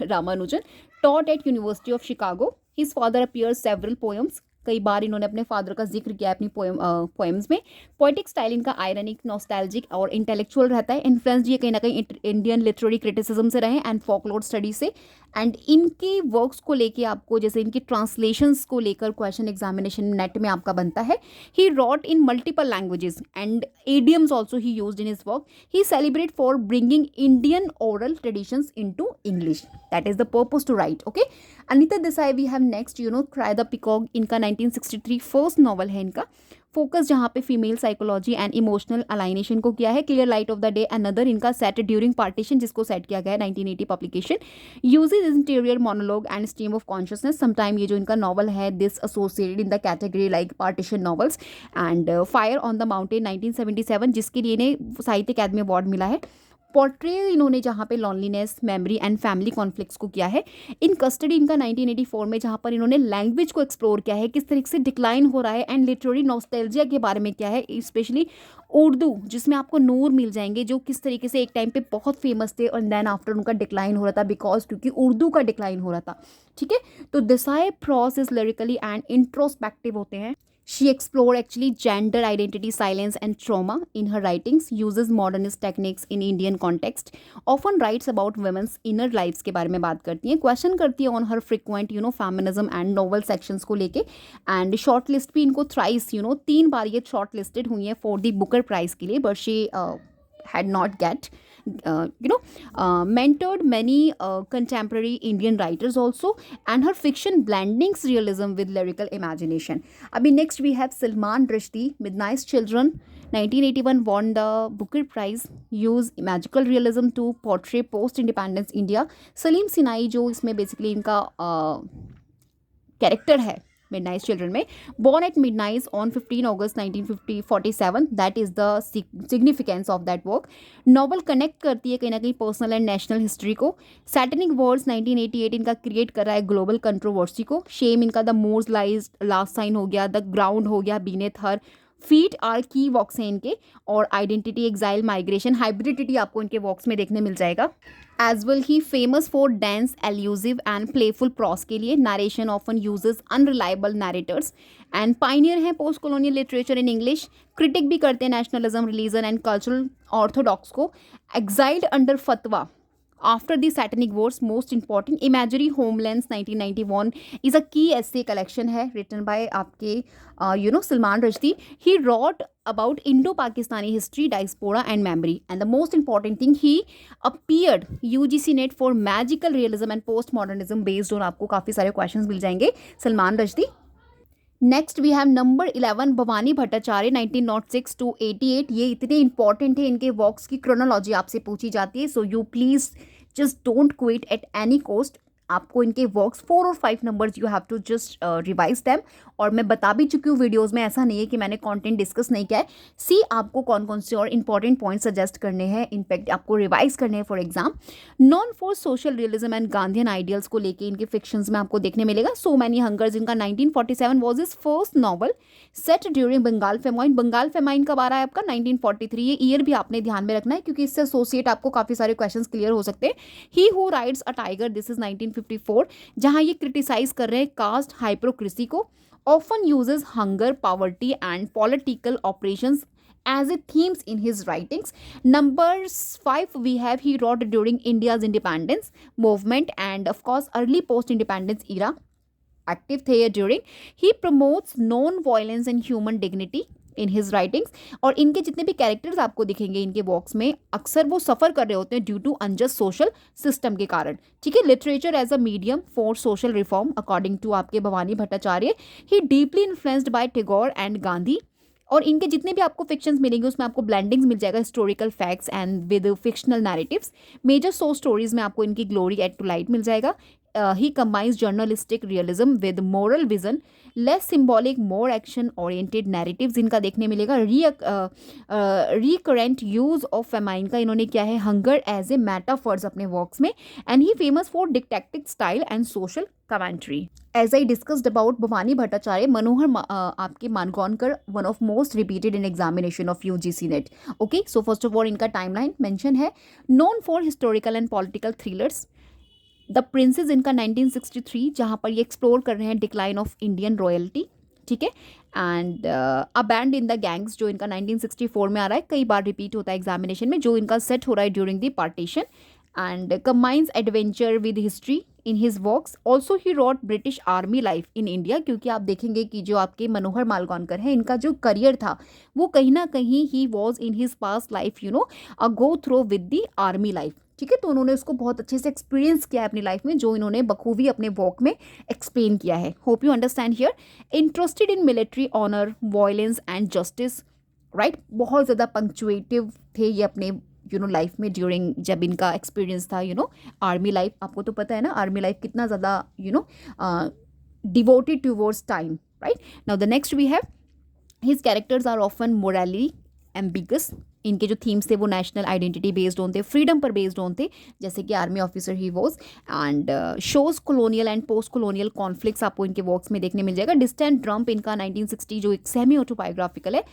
Ramanujan, taught at university of Chicago. His father appears several poems, कई बार इन्होंने अपने फादर का जिक्र किया है अपनी पोएम्स में। पोएटिक स्टाइल इनका आयरनिक, नॉस्टैल्जिक और इंटेलेक्चुअल रहता है। इन्फ्लुएंस ये कहीं ना कहीं इंडियन लिटरेरी क्रिटिसिज्म से रहे एंड फोकलोर स्टडी से। एंड इनके वर्क्स को लेके आपको, जैसे इनकी ट्रांसलेशंस को लेकर क्वेश्चन एग्जामिनेशन नेट में आपका बनता है। He wrote in multiple languages and idioms also he used in his work. He celebrate for bringing Indian oral traditions into English, that is the purpose to write, okay. Anita Desai we have next, cry the peacock, इनका 1963 first novel है इनका। Focus जहाँ पे female psychology and emotional alienation को किया है। Clear light of the day another इनका set during partition, जिसको सेट किया गया है 1980 publication. Uses interior monologue and stream of consciousness, sometime ये जो इनका नॉवल है this associated in the category like partition novels. And fire on the mountain 1977, जिसके लिए इन्हें साहित्य अकादमी अवार्ड मिला है। पोर्ट्रे इन्होंने जहाँ पे loneliness, memory and family conflicts को किया है। इन कस्टडी इनका 1984 में, जहाँ पर इन्होंने लैंग्वेज को एक्सप्लोर किया है, किस तरीके से डिक्लाइन हो रहा है, एंड लिटरेरी नॉस्टैल्जिया के बारे में क्या है, स्पेशली उर्दू, जिसमें आपको नूर मिल जाएंगे, जो किस तरीके से एक टाइम पे बहुत फेमस थे और देन आफ्टर उनका डिक्लाइन हो रहा था, बिकॉज क्योंकि उर्दू का डिक्लाइन हो रहा था। ठीक है, तो Desai pros is lyrically and introspective होते हैं। She explored actually gender identity, silence and trauma in her writings, uses modernist techniques in Indian context, often writes about women's inner lives के बारे में बात करती हैं, क्वेश्चन करती है on her frequent feminism and novel sections को लेके। एंड शॉर्ट लिस्ट भी इनको थ्राइस 3 बार ये शॉर्ट लिस्टेड हुई हैं फॉर द बुकर प्राइज के लिए, but she had not get mentored many contemporary Indian writers also, and her fiction blendings realism with lyrical imagination. Abhi next we have Salman Rushdie, Midnight's Children, 1981 won the Booker Prize, use magical realism to portray post independence India. Salim Sinai जो इसमें basically इनका character है midnight children में, born at midnight on 15 August 1947, that is the significance of that work. Novel connect करती है कहीं ना कहीं पर्सनल एंड नेशनल हिस्ट्री को। सैटेनिक वर्ड्स 1988 इनका क्रिएट कर रहा है ग्लोबल कंट्रोवर्सी को। शेम इनका the Moor's lies last sign हो गया, द ग्राउंड हो गया, बीनेथ हर, फीट आर की वॉक्स हैं इनके, और आइडेंटिटी, एग्जाइल, माइग्रेशन, हाइब्रिडिटी आपको इनके वॉक्स में देखने मिल जाएगा। As well he famous for dense, elusive and playful prose के लिए। Narration often uses unreliable narrators, and pioneer हैं post colonial literature in English. Critic भी करते हैं nationalism, religion and cultural orthodox को। एग्जाइल्ड अंडर फतवा after the satanic wars, most important imagery homelands 1991 is a key essay collection है written by आपके Salman Rushdie. He wrote about Indo-Pakistani history, diaspora and memory, and the most important thing, he appeared UGC NET for magical realism and postmodernism based on, आपको काफ़ी सारे questions मिल जाएंगे Salman Rushdie. Next we have number 11 Bhabani Bhattacharya 1906 to 88। ये इतने important है, इनके works की chronology आपसे पूछी जाती है, so you please just don't quit at any cost. आपको इनके वर्क्स 4 और 5 numbers you have to just revise them, और मैं बता भी चुकी हूँ वीडियोस में, ऐसा नहीं है कि मैंने कंटेंट डिस्कस नहीं किया है। सी आपको कौन कौन से और इंपॉर्टेंट पॉइंट सजेस्ट करने हैं, इनफैक्ट आपको रिवाइज करने हैं for exam. Non for social realism and Gandhian ideals को लेके इनके फिक्शंस में आपको देखने मिलेगा। सो मैनी हंगर्स इनका 1947 was is first novel set during Bengal famine. Bengal famine कब आ रहा है आपका? 1943। ये ईयर भी आपने ध्यान में रखना है क्योंकि इससे एसोसिएट आपको काफ़ी सारे क्वेश्चन क्लियर हो सकते हैं। He who rides a tiger, this is 1954, जहां ये क्रिटिसाइज कर रहे हैं कास्ट हाइपोक्रेसी को। Often uses hunger, poverty and political operations as a themes in his writings. Number 5 we have, he wrote during India's independence movement and of course early post independence era, active थे during. He promotes non-violence and human dignity in his writings, और इनके जितने भी characters आपको दिखेंगे इनके works में, अक्सर वो सफ़र कर रहे होते हैं due to unjust social system के कारण। ठीक है, literature as a medium for social reform according to आपके Bhabani Bhattacharya. He deeply influenced by Tagore and Gandhi, और इनके जितने भी आपको फिक्शंस मिलेंगे उसमें आपको ब्लेंडिंग्स मिल जाएगा, historical facts and with fictional narratives. Major source stories में आपको इनकी ग्लोरी एट टू लाइट मिल जाएगा। He combines journalistic realism with moral vision, less symbolic more action oriented narratives इनका देखने मिलेगा। रिकरेंट यूज ऑफ फेमाइन का इन्होंने क्या है, हंगर एज ए मेटाफर्स अपने वर्क्स में। And he famous for detective style and social commentary. As I discussed about Bhabani Bhattacharya, Manohar आपके Malgonkar one of most repeated in examination of UGC NET. Okay, so first of all इनका timeline mention है। Known for historical and political thrillers. The princes इनका 1963, जहाँ पर ये explore कर रहे हैं डिक्लाइन ऑफ इंडियन रॉयल्टी। ठीक है, and a band in the gangs जो इनका 1964 में आ रहा है, कई बार रिपीट होता है एग्जामिनेशन में, जो इनका सेट हो रहा है during the partition. And combines adventure with history in his works. Also he wrote British army life in India, क्योंकि आप देखेंगे कि जो आपके मनोहर मालगौनकर है, इनका जो करियर था वो कहीं ना कहीं he was in his past life a go through with the army life. ठीक है, तो उन्होंने उसको बहुत अच्छे से एक्सपीरियंस किया है अपनी लाइफ में, जो इन्होंने बखूबी अपने वर्क में एक्सप्लेन किया है. Hope you understand here. Interested in military honour, violence and justice, right. बहुत ज़्यादा पंक्चुएटिव थे ये अपने लाइफ में ड्यूरिंग जब इनका एक्सपीरियंस था आर्मी लाइफ. आपको तो पता है ना आर्मी लाइफ कितना ज़्यादा devoted towards time, right. Now the next we have his characters are often morally ambiguous. इनके जो थीम्स थे वो नेशनल आइडेंटिटी बेस्ड ऑन थे, फ्रीडम पर बेस्ड ऑन थे, जैसे कि army officer he was. And shows colonial and post colonial conflicts आपको इनके वर्क्स में देखने मिल जाएगा. डिस्टेंट ड्रम्प इनका 1960 जो एक सेमी ऑटोबायोग्राफिकल है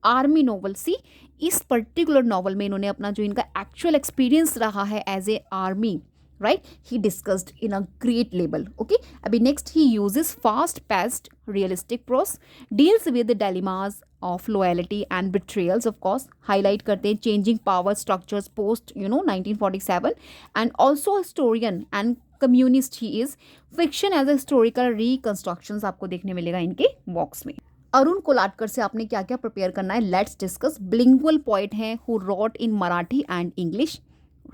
आर्मी नॉवल. सी इस पर्टिकुलर नॉवल में इन्होंने अपना जो इनका एक्चुअल एक्सपीरियंस रहा है as a army, right, he discussed in a great level. Okay, abhi next he uses fast paced realistic prose, deals with the dilemmas of loyalty and betrayals, of course, highlight karte hain changing power structures post 1947, and also historian and communist he is. Fiction as a historical reconstructions आपको देखने मिलेगा इनके works में. अरुण कोलाटकर से आपने क्या क्या prepare करना है, लेट्स डिस्कस. बिलिंगुअल पोइट हैं who wrote in Marathi and English,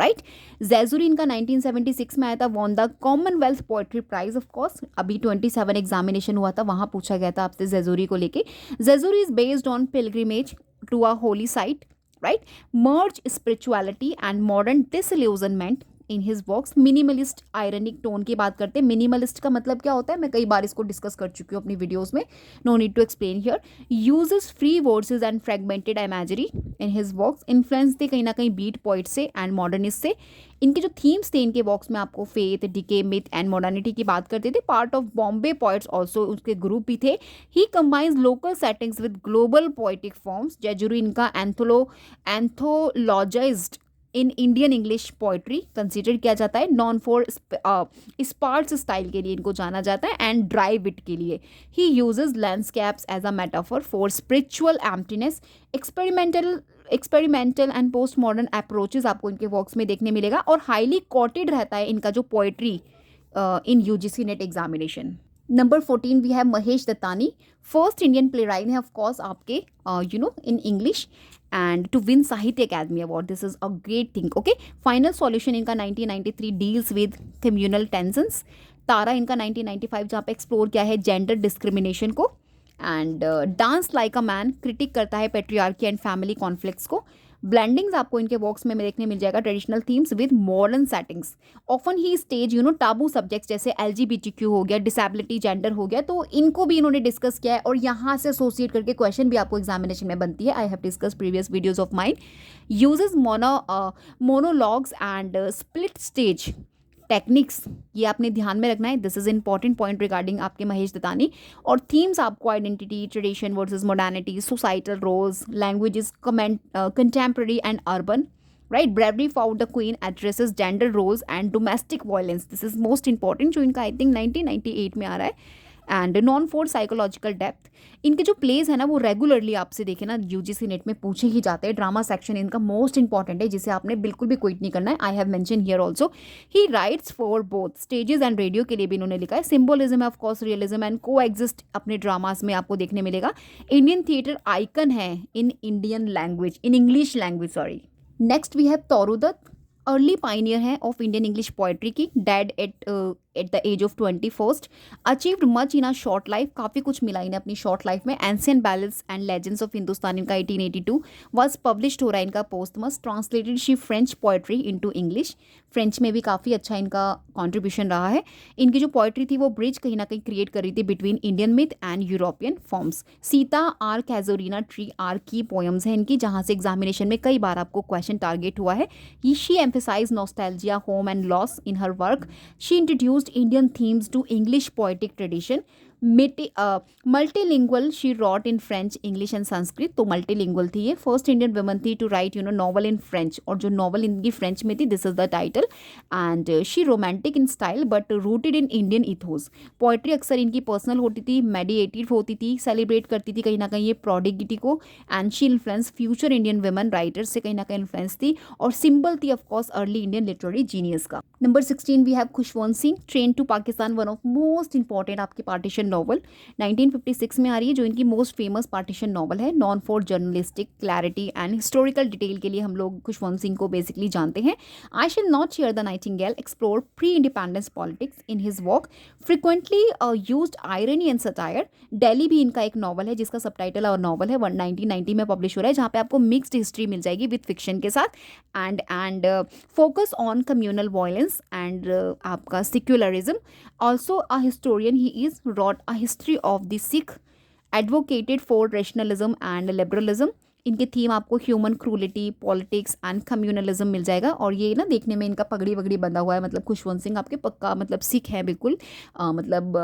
right. Jejuri इनका 1976 में आया था, won the commonwealth poetry prize. Of course अभी 27 एग्जामिनेशन हुआ था, वहाँ पूछा गया था आपसे जेजुरी को लेके. Jejuri is based on pilgrimage to a holy site, right. Merge spirituality and modern disillusionment in his works. Minimalist ironic tone की बात करते हैं. मिनिमलिस्ट का मतलब क्या होता है, मैं कई बार इसको डिस्कस कर चुकी हूँ अपनी वीडियोस में, no need to explain here. Uses free verses and fragmented imagery in his works. Influence थे कहीं ना कहीं बीट पोइट से एंड मॉडर्निस्ट से. इनके जो थीम्स थे इनके वर्क्स में आपको faith, decay, myth and modernity की बात करते थे. Part of Bombay poets also उसके ग्रुप भी थे. He combines local settings with global poetic forms. Jejuri इनका anthologized in Indian English poetry consider किया जाता है. नॉन फॉर स्पार्स स्टाइल के लिए इनको जाना जाता है एंड ड्राई विट के लिए. He uses landscapes as a metaphor for spiritual emptiness. Experimental and post modern approaches आपको इनके वर्क्स में देखने मिलेगा. और हाईली कोटेड रहता है इनका जो poetry in UGC NET examination. Number 14 we have Mahesh Dattani. First Indian playwright है ऑफकोर्स आपके in English and to win Sahitya Academy Award. This is a great thing. Okay, Final Solution इनका 1993 deals with communal tensions. तारा इनका 1995 जहाँ पे explore किया है gender discrimination को. And dance like a man critic करता है पेट्रियार्की एंड फैमिली कॉन्फ्लिक्ट्स को. ब्लेंडिंग्स आपको इनके वर्क्स में देखने मिल जाएगा traditional themes with modern settings. Often he stage Abu subjects जैसे एलजीबीटीक्यू हो गया, डिसेबिलिटी, जेंडर हो गया, तो इनको भी इन्होंने डिस्कस किया है और यहाँ से एसोसिएट करके क्वेश्चन भी आपको एग्जामिनेशन में बनती है. I have discuss previous videos of mind. Uses monologues and split stage techniques, ये आपने ध्यान में रखना है. This is important point regarding आपके महेश दत्तानी. और थीम्स आपको identity, tradition versus modernity, societal roles, languages contemporary and urban, right. Bravery for the queen addresses gender roles and domestic violence. This is most important जो इनका I think 1998 में आ रहा है. And non for psychological depth. इनके जो pledge है ना वो रेगुलरली आपसे देखे ना यूजीसी नेट में पूछे ही जाते हैं. ड्रामा सेक्शन इनका मोस्ट इंपॉर्टेंट है जिसे आपने बिल्कुल भी क्विट नहीं करना है. I have mention here also. He writes for both stages and radio के लिए भी इन्होंने लिखा है. सिम्बोलिज्म है of course, realism and coexist अपने ड्रामास में आपको देखने मिलेगा. इंडियन थिएटर आइकन है in Indian language, in English language sorry. Next we have Toru Dutt. Early pioneer है ऑफ इंडियन इंग्लिश पोएट्री की. Died at the age of 21. Achieved much in a short life. काफ़ी कुछ मिला इन्हें अपनी शॉर्ट लाइफ में. Ancient ballads and legends of Hindustan इनका 1882 was published हो रहा है इनका posthumous. Translated she French poetry into English. French में भी काफ़ी अच्छा इनका कॉन्ट्रीब्यूशन रहा है. इनकी जो पोएट्री थी वो ब्रिज कहीं ना कहीं क्रिएट कर रही थी between Indian myth and European forms. Sita our casuarina tree are की पोएम्स हैं इनकी, जहाँ से एग्जामिनेशन में कई बार आपको क्वेश्चन टारगेट हुआ है. She emphasise nostalgia, home and loss in her work. She introduced Indian themes to English poetic tradition. Multilingual she wrote in French, English and Sanskrit. तो मल्टीलिंगुअल थी ये. फर्स्ट इंडियन वुमन थी to write novel in French, और जो novel इनकी French में थी this is the title. And she romantic in style but rooted in Indian ethos. Poetry अक्सर इनकी पर्सनल होती थी, मेडिएटिव होती थी, सेलिब्रेट करती थी कहीं ना कहीं ये प्रोडिगिटी को. And she influence future Indian women writers से कहीं ना कहीं इन्फ्लुएंस थी, और सिंबल थी of course early Indian literary genius का. Number 16 we have Khushwant Singh. Train to Pakistan, one of most important आपके पार्टीशन नॉवल 1956 में आ रही है, जो इनकी मोस्ट फेमस पार्टीशन नॉवल है, known for journalistic clarity and historical detail के लिए हम लोग खुशवंत सिंह को बेसिकली जानते हैं। I shall not share the nightingale explore pre independence politics in his work, frequently used irony and satire. Delhi भी इनका एक नॉवल है जिसका सबटाइटल और नॉवल है 1990 में पब्लिश हो रहा है, जहाँ पे आपको मिक्स्ड हिस्ट्री मिल जाएगी विद फिक्शन के साथ, and focus on communal violence and आपका secularism. Also a historian he is, wrote a history of the Sikh, advocated for rationalism and liberalism. इनके थीम आपको human cruelty, politics and communalism मिल जाएगा। और ये ना देखने में इनका पगड़ी वगड़ी बंधा हुआ है, मतलब खुशवंत सिंह आपके पक्का मतलब सिख है बिल्कुल, मतलब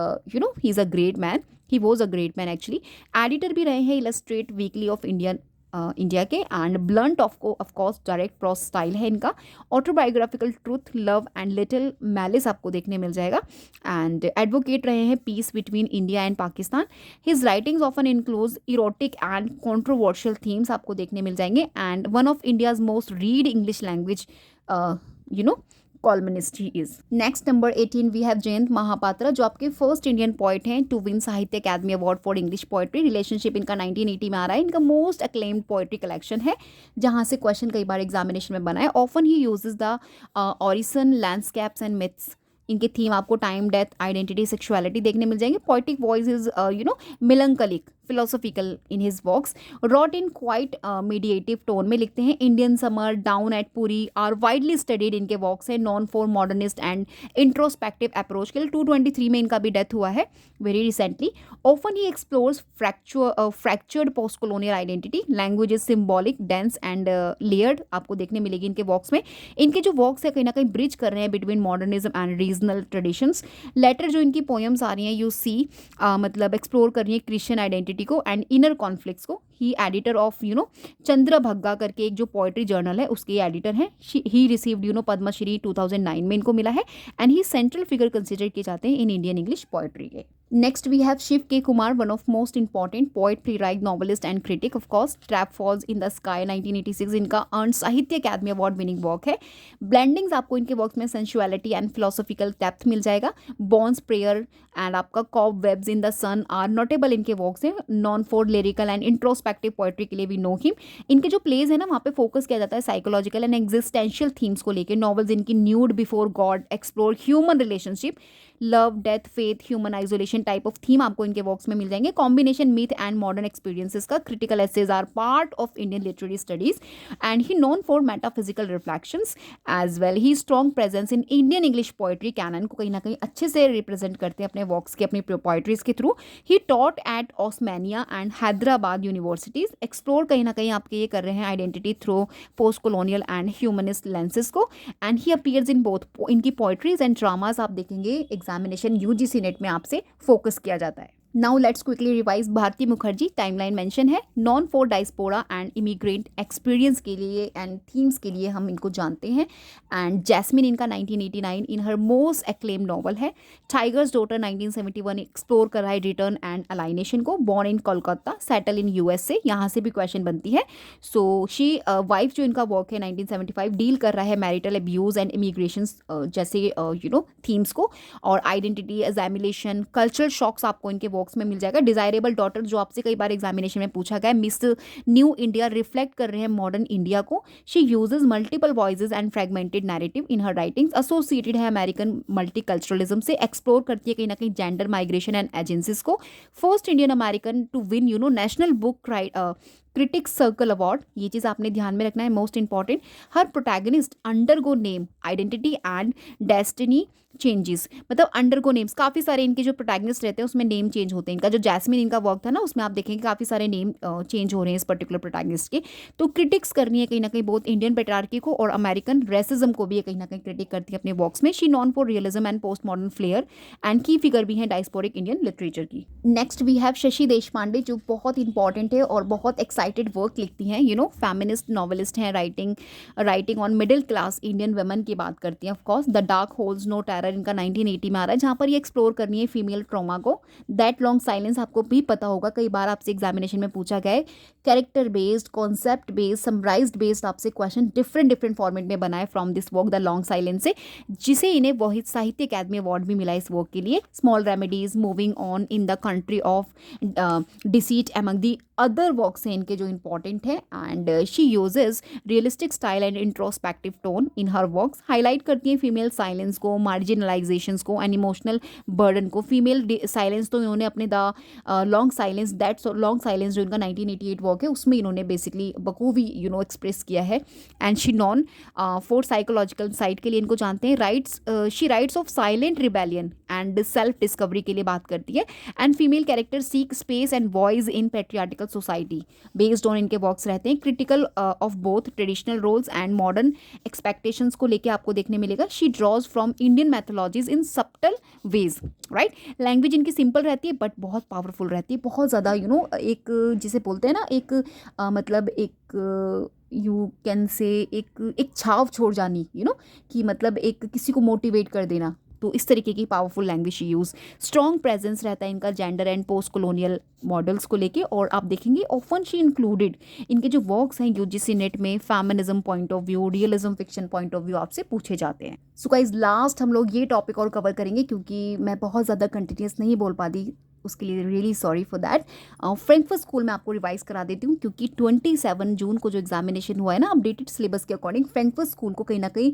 he is a great man, he was a great man actually. Editor भी रहे हैं इलस्ट्रेट वीकली ऑफ इंडिया के, and blunt of course direct prose style है इनका। Autobiographical truth, love and little malice आपको देखने मिल जाएगा, एंड एडवोकेट रहे हैं peace between India and Pakistan. His writings often include erotic and controversial themes आपको देखने मिल जाएंगे, and one of India's most read English language columnist he is. Next number 18 we have Jayanta Mahapatra, जो आपके फर्स्ट इंडियन पोइट हैं to win Sahitya Akademi award for English poetry. Relationship इनका 1980 में आ रहा है। इनका मोस्ट अक्लेम्ड पोइट्री कलेक्शन है, जहां से क्वेश्चन कई बार एग्जामिनेशन में बना है। Often he uses the Orissan, landscapes and myths. इनके थीम आपको टाइम, डेथ, आइडेंटिटी, सेक्सुअलिटी देखने मिल जाएंगे। Poetic voice is melancholic, philosophical in his works, wrote in quite meditative tone में लिखते हैं। Indian summer, dawn at Puri are widely studied इनके works हैं, non for modernist and introspective approach के लिए। 223 में इनका भी डेथ हुआ है very recently. Often he explores fractured post colonial identity, language is symbolic, dense and layered आपको देखने मिलेगी इनके वर्क्स में। इनके जो वर्क्स है कहीं ना कहीं ब्रिज कर रहे हैं between modernism and regional traditions. Later जो इनकी पोएम्स आ रही हैं यू सी मतलब एक्सप्लोर कर रही है क्रिश्चियन आइडेंटिटी को एंड इनर कॉन्फ्लिक्ट्स को। ही एडिटर ऑफ चंद्रभग्गा करके एक जो पोएट्री जर्नल है उसके एडिटर हैं। ही रिसीव्ड पद्मश्री 2009 में इनको मिला है, and he central figure consider किए जाते हैं इन इंडियन इंग्लिश पोएट्री के। नेक्स्ट वी हैव शिव के Kumar, one of most important poet, playwright, novelist and critic. Of course trap falls in the sky 1986 इनका अर्न साहित्य अकादमी अवार्ड विनिंग वर्क है। ब्लेंडिंग्स आपको इनके वर्क्स में सेंसुअलिटी एंड फिलोसॉफिकल डेप्थ मिल जाएगा। बॉन्स प्रेयर एंड आपका cobwebs in the sun are notable इनके वर्क्स हैं। Non for lyrical and introspective poetry के लिए वी नो हिम। इनके जो प्लेज है ना वहाँ पे फोकस किया जाता है साइकोलॉजिकल एंड एग्जिस्टेंशियल थीम्स को लेकर। नॉवेल्स इनकी nude before god explore human relationship, love, death, faith, human isolation type of theme आपको इनके वर्क्स में मिल जाएंगे। Combination myth and modern experiences का। Critical essays are part of Indian literary studies, and he known for metaphysical reflections as well. He strong presence in Indian English poetry canon को कहीं ना कहीं अच्छे से रिप्रेजेंट करते हैं अपने वर्क्स के, अपनी पोएट्रीज के through. He taught at Osmania and Hyderabad universities. Explore कहीं ना कहीं आपके ये कर रहे हैं identity through post colonial and humanist lenses को, and he appears in both. इनकी पोएट्रीज एंड ड्रामाज आप देखेंगे एग्जामिनेशन यूजीसी नेट में आपसे फोकस किया जाता है। Now let's quickly revise. Bharati Mukherjee, timeline mention है, known for diaspora and immigrant experience के लिए एंड थीम्स के लिए हम इनको जानते हैं। एंड जैस्मिन इनका 1989 इन हर मोस्ट एक्लेम नॉवल है। टाइगर्स डॉटर 1971 एक्सप्लोर कर रहा है रिटर्न एंड अलाइनेशन को। Born in Kolkata, settle in USA, यहाँ से भी क्वेश्चन बनती है। सो शी वाइफ जो इनका वर्क है 1975 डील कर रहा है मैरिटल अब्यूज एंड इमिग्रेशन जैसे थीम्स को, और आइडेंटिटी, एग्जामिनेशन, कल्चरल शॉक्स आपको इनके वर्क्स में मिल जाएगा। डिजायरेबल डॉटर जो आपसे कई बार एग्जामिनेशन में पूछा गया, मिस न्यू इंडिया रिफ्लेक्ट कर रहे हैं मॉडर्न इंडिया को। She uses multiple voices and fragmented narrative in her writings. Associated है अमेरिकन मल्टीकल्चरलिज्म से। एक्सप्लोर करती है कहीं ना कहीं जेंडर माइग्रेशन एंड एजेंसीज को। First Indian American to win national book critics circle award, ये चीज़ आपने ध्यान में रखना है, most important. Her protagonist undergo name, identity and destiny changes, मतलब अंडरगो नेम्स। काफ़ी सारे इनके जो प्रोटैगनिस्ट रहते हैं उसमें नेम चेंज होते हैं। इनका जो जैस्मिन इनका वर्क था ना उसमें आप देखेंगे काफ़ी सारे नेम चेंज हो रहे हैं इस पर्टिकुलर प्रोटैगनिस्ट के। तो क्रिटिक्स करनी है कहीं ना कहीं बहुत इंडियन पेट्रार्की को और अमेरिकन रेसिज्म को भी ये कहीं ना कहीं क्रिटिक करती है अपने वर्क्स में। She known for realism and post modern flair and की फिगर भी है डायस्पोरिक इंडियन लिटरेचर की। Next we have Shashi Deshpande, जो बहुत इंपॉर्टेंट है और बहुत साइटेड वर्क लिखती हैं, यू नो फेमिनिस्ट नॉवेलिस्ट हैं, writing on middle class Indian women की बात करती हैं। Of course the dark holds no terror इनका 1980 में आ रहा है, जहाँ पर ये एक्सप्लोर करनी है फीमेल ट्रॉमा को। दैट लॉन्ग साइलेंस आपको भी पता होगा, कई बार आपसे एग्जामिनेशन में पूछा गया है। Character based, concept based, summarised based आपसे क्वेश्चन डिफरेंट फॉर्मेट में बनाए from this work the long silence से, जिसे इन्हें वही साहित्य अकादमी अवार्ड भी मिला इस वर्क के लिए। Small remedies, moving on, in the country of deceit among the other works हैं इनके जो इंपॉर्टेंट है। And she uses realistic style and introspective tone in her works. Highlight करती हैं फीमेल साइलेंस को, मार्जिनलाइजेशंस को एंड इमोशनल बर्डन को। Female silence तो इन्होंने अपने the long silence, that long silence जो इनका 1988 वर्क है उसमें इन्होंने बेसिकली बखूबी एक्सप्रेस किया है। And she known for psychological side के लिए इनको जानते हैं। She writes of silent rebellion and self discovery के लिए बात करती है। And female character seek space and voice in patriarchal society based on इनके वर्क्स रहते हैं। Critical of both traditional roles and modern expectations को लेके आपको देखने मिलेगा। She draws from Indian mythologies in subtle ways, right. Language इनकी simple रहती है बट बहुत पावरफुल रहती है, बहुत ज़्यादा एक जिसे बोलते हैं ना एक मतलब एक यू कैन से एक छाव छोड़ जानी, कि मतलब एक किसी को मोटिवेट कर देना। तो इस तरीके की powerful language use. Strong presence रहता है इनका gender and post colonial models को लेके। और आप देखेंगे ऑफन शी इंक्लूडेड, इनके जो वर्क्स हैं यूजीसी नेट में feminism point of view, realism fiction point of view आपसे पूछे जाते हैं। सो गाइस लास्ट हम लोग ये टॉपिक और कवर करेंगे, क्योंकि मैं बहुत ज़्यादा कंटिन्यूस नहीं बोल पाती, उसके लिए really sorry for that. Frankfurt school में आपको रिवाइज करा देती हूँ, क्योंकि 27 जून को जो एग्जामिनेशन हुआ है ना अपडेटेड सिलेबस के अकॉर्डिंग, फ्रैंकफर्ट स्कूल को कहीं ना कहीं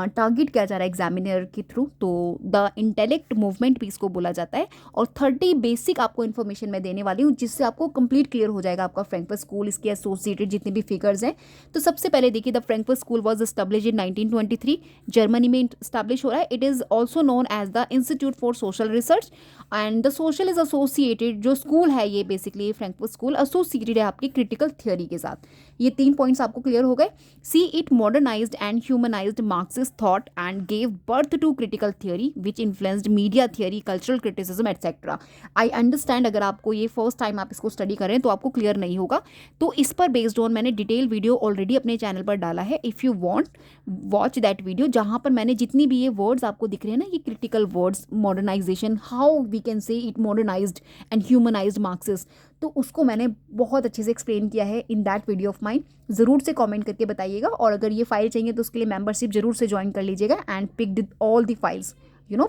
टारगेट किया जा रहा है एग्जामिनर के थ्रू। तो द इंटेलेक्ट मूवमेंट भी इसको बोला जाता है। और 30 बेसिक आपको इन्फॉर्मेशन मैं देने वाली हूँ, जिससे आपको कंप्लीट क्लियर हो जाएगा आपका फ्रैंकफर्ट स्कूल, इसके एसोसिएटेड जितने भी फिगर्स हैं। तो सबसे पहले देखिए, the Frankfurt school was establish in 1923, Germany में स्टैब्लिश हो रहा है। It is also known as the institute for social research and the social is associated, जो स्कूल है ये बेसिकली फ्रैंकफर्ट स्कूल एसोसिएटेड है आपकी क्रिटिकल थियोरी के साथ। ये 3 पॉइंट्स आपको क्लियर हो गए। See it modernized and humanized Marxist thought and gave birth to critical theory which influenced media theory, cultural criticism etcetera. I understand, अगर आपको ये फर्स्ट टाइम आप इसको स्टडी करें तो आपको क्लियर नहीं होगा, तो इस पर बेस्ड ऑन मैंने डिटेल वीडियो ऑलरेडी अपने चैनल पर डाला है। If you want watch that video, जहाँ पर मैंने जितनी भी ये वर्ड्स आपको दिख रहे हैं ना, ये critical words, modernization, how we can say it modernized and humanized Marxist, तो उसको मैंने बहुत अच्छे से एक्सप्लेन किया है in that video of mine. ज़रूर से कमेंट करके बताइएगा। और अगर ये फाइल चाहिए तो उसके लिए मेंबरशिप जरूर से ज्वाइन कर लीजिएगा and pick all the files,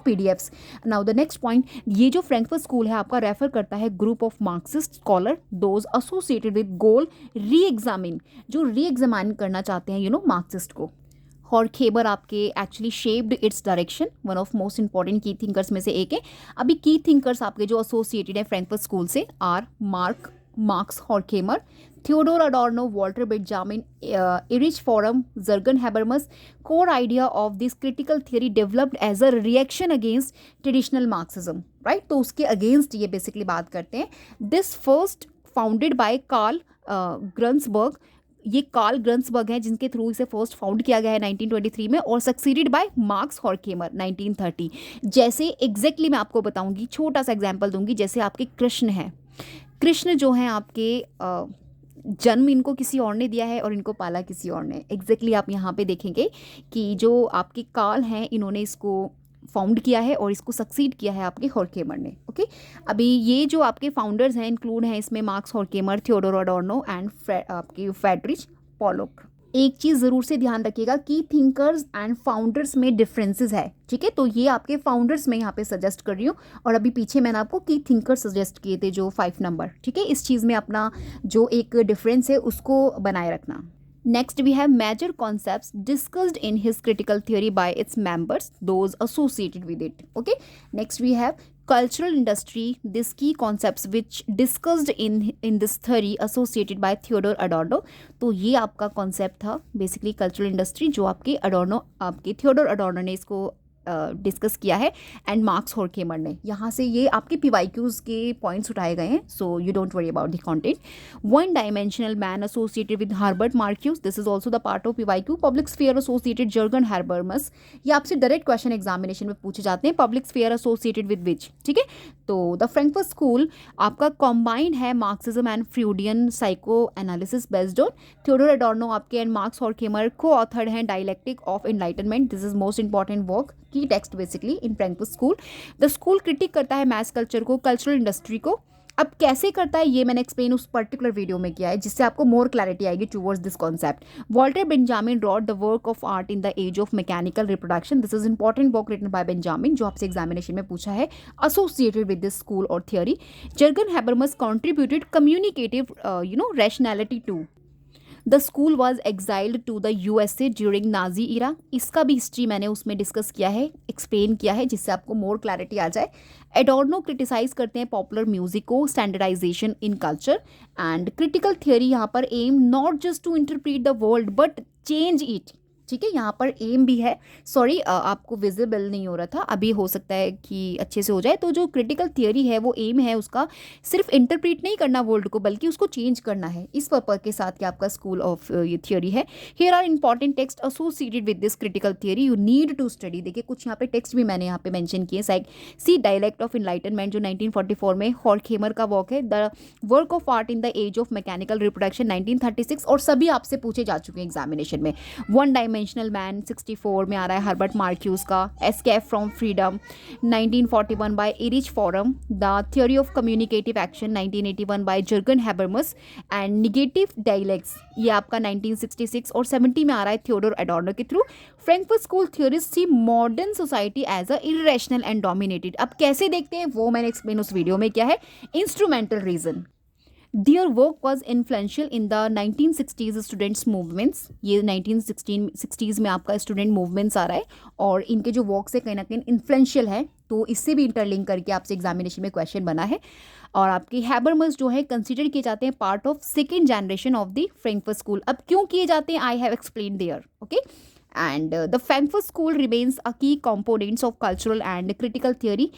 PDFs। Now the next point, ये जो फ्रैंकफर्ट स्कूल है आपका रेफर करता है group of Marxist scholar those associated with goal reexamine, जो री एग्जामिन करना चाहते हैं मार्क्सिस्ट को। हॉर्खेमर आपके actually shaped its direction, one of most important की थिंकर्स में से एक है। अभी की थिंकर्स आपके जो एसोसिएटेड है फ्रैंकफर्ट स्कूल से are Max Horkheimer, Theodor Adorno, Walter Benjamin, Erich Fromm, Jurgen Habermas. Core idea of this critical theory developed as a reaction against traditional Marxism, right. तो उसके अगेंस्ट ये बेसिकली बात करते हैं। This first founded by Carl Grunberg, ये Carl ग्रंसबर्ग हैं जिनके through इसे फर्स्ट फाउंड किया गया है 1923 में, और सक्सीडेड बाय मार्क्स हॉर्खेमर 1930। जैसे एग्जैक्टली मैं आपको बताऊंगी, छोटा सा एग्जांपल दूंगी। जैसे आपके कृष्ण हैं, कृष्ण जो हैं आपके जन्म इनको किसी और ने दिया है और इनको पाला किसी और ने। एग्जैक्टली आप यहाँ पे देखेंगे कि जो आपके कार्ल हैं इन्होंने इसको फाउंड किया है और इसको सक्सीड किया है आपके हॉर्खेमर ने। ओके, अभी ये जो आपके फाउंडर्स हैं इंक्लूड हैं इसमें मार्क्स हॉर्खेमर, थियोडोर अडोर्नो एंड आपके फ्रेडरिच पोलोक। एक चीज़ ज़रूर से ध्यान रखिएगा कि थिंकर्स एंड फाउंडर्स में डिफरेंसेस है, ठीक है। तो ये आपके फाउंडर्स में यहाँ पे सजेस्ट कर रही हूँ, और अभी पीछे मैंने आपको की थिंकर्स सजेस्ट किए थे जो 5 नंबर, ठीक है। इस चीज़ में अपना जो एक डिफरेंस है उसको बनाए रखना। Next, we have major concepts discussed in his critical theory by its members, those associated with it. Okay. Next, we have cultural industry. These key concepts which discussed in this theory associated by Theodore Adorno. तो ये आपका concept था basically cultural industry, जो आपके Adorno, आपके Theodore Adorno ने इसको discuss किया है एंड मार्क्स हॉर्खेमर ने। यहाँ से ये आपके PYQs के पॉइंट्स उठाए गए हैं, so you don't worry about the content. One dimensional man associated with Herbert Marcuse, this is also the part of PYQ। Public sphere associated Jurgen Habermas, ये आपसे डायरेक्ट क्वेश्चन एग्जामिनेशन में पूछे जाते हैं। Public sphere associated with which, ठीक है। तो the Frankfurt school आपका कॉम्बाइंड है Marxism and Freudian psycho analysis based on Theodor Adorno आपके एंड मार्क्स हॉर्खेमर को ऑथर्ड हैं dialectic of enlightenment, this is most important work की text basically in Frankfurt school. The school critique करता है mass culture को, cultural industry को। अब कैसे करता है ये मैंने एक्सप्लेन उस पर्टिकुलर वीडियो में किया है, जिससे आपको मोर क्लैरिटी आएगी towards this concept. Walter Benjamin wrote the work of art in the age of mechanical reproduction, this is important work written by Benjamin जो आपसे एग्जामिनेशन में पूछा है एसोसिएटेड विद दिस स्कूल और theory. Jurgen Habermas contributed communicative rationality to the school was exiled to the USA during Nazi era, इसका भी history मैंने उसमें डिस्कस किया है, एक्सप्लेन किया है, जिससे आपको मोर क्लैरिटी आ जाए। एडोर्नो क्रिटिसाइज करते हैं पॉपुलर म्यूजिक को, standardization in culture and critical theory यहाँ पर aim not just to interpret the world but change it, ठीक है। यहाँ पर एम भी है, सॉरी आपको विजिबल नहीं हो रहा था, अभी हो सकता है कि अच्छे से हो जाए। तो जो क्रिटिकल थियोरी है वो एम है उसका सिर्फ इंटरप्रीट नहीं करना वर्ल्ड को, बल्कि उसको चेंज करना है, इस पर्पज के साथ कि आपका स्कूल ऑफ ये थियोरी है। Here are important text associated with this critical theory you need to study. देखिए कुछ यहाँ पे टेक्स्ट भी मैंने यहाँ पे मेंशन किए, साइक सी डायलेक्ट ऑफ इनलाइटनमेंट जो 1944 में हॉर्खेमर का वर्क है, the work of art in the age of mechanical reproduction 1936, और सभी आपसे पूछे जा चुके हैं एग्जामिनेशन में। वन डायमेंशनल मैन 64 में आ रहा है हर्बर्ट मार्क्यूस का, escape from freedom 1941 by Erich Fromm, the theory of communicative action 1981 by Jurgen Habermas and negative dialectics ये आपका 1966 और 70 में आ रहा है थियोडोर एडोर्नो के थ्रू। Frankfurt school theorist see modern society as a irrational and dominated. अब कैसे देखते हैं वो मैंने एक्सप्लेन उस वीडियो में किया है, instrumental reason. Their work was influential in the 1960s students movements, ये 1960s में आपका स्टूडेंट मूवमेंट्स आ रहा है और इनके जो वर्क्स है कहीं ना कहीं इन्फ्लुएंशियल है, तो इससे भी इंटरलिंक करके आपसे एग्जामिनेशन में क्वेश्चन बना है। और आपके हैबरमस जो है कंसिडर किए जाते हैं part of second generation of the Frankfurt school. अब क्यों किए जाते हैं I have explain there, okay. And the Frankfurt School remains a key components of cultural and critical theory,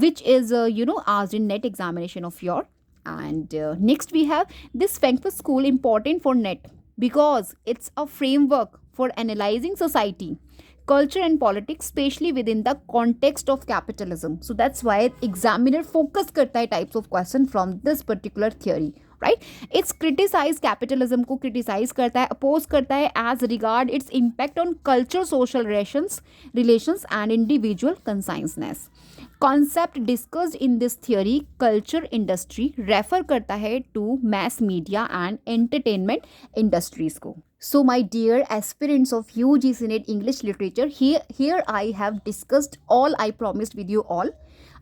which is asked in net examination of your. And next we have this Frankfurt School important for net because it's a framework for analyzing society, culture and politics, especially within the context of capitalism. So that's why examiner focus करता है types of question from this particular theory, right? It's criticize capitalism को criticize करता है, oppose करता है as regard its impact on culture, social relations and individual consciousness. Concept discussed in this theory culture industry refer करता है to mass media and entertainment industries को। So my dear aspirants of UGC NET English literature, here I have discussed all I promised with you all।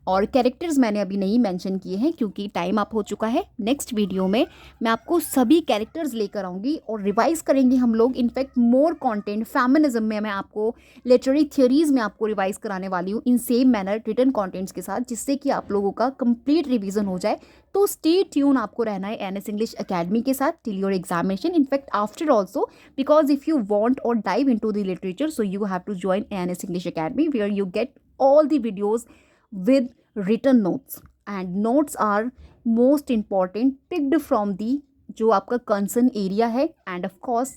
और characters मैंने अभी नहीं mention किए हैं क्योंकि टाइम अप हो चुका है। नेक्स्ट वीडियो में मैं आपको सभी कैरेक्टर्स लेकर आऊँगी और रिवाइज करेंगे हम लोग। इनफैक्ट मोर कंटेंट फेमिनिज्म में मैं आपको लिटरेरी थियोरीज में आपको रिवाइज कराने वाली हूँ in same manner written contents के साथ, जिससे कि आप लोगों का कंप्लीट रिवीजन हो जाए। तो स्टे ट्यून, आपको रहना है NS इंग्लिश अकेडमी के साथ till your examination, in fact after also, because if you want और dive in to the literature so you have to join NS English academy where you get all the videos with written notes, and notes are most important picked from the जो आपका concern area है, and of course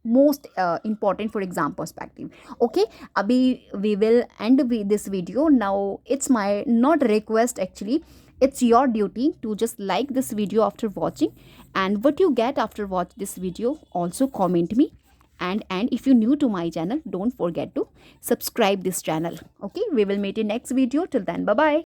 most important for exam perspective. Okay, abhi we will end with this video. Now it's my not request, actually it's your duty to just like this video after watching, and what you get after watch this video also comment me. And if you're new to my channel, don't forget to subscribe this channel. Okay, we will meet in next video. Till then, bye bye.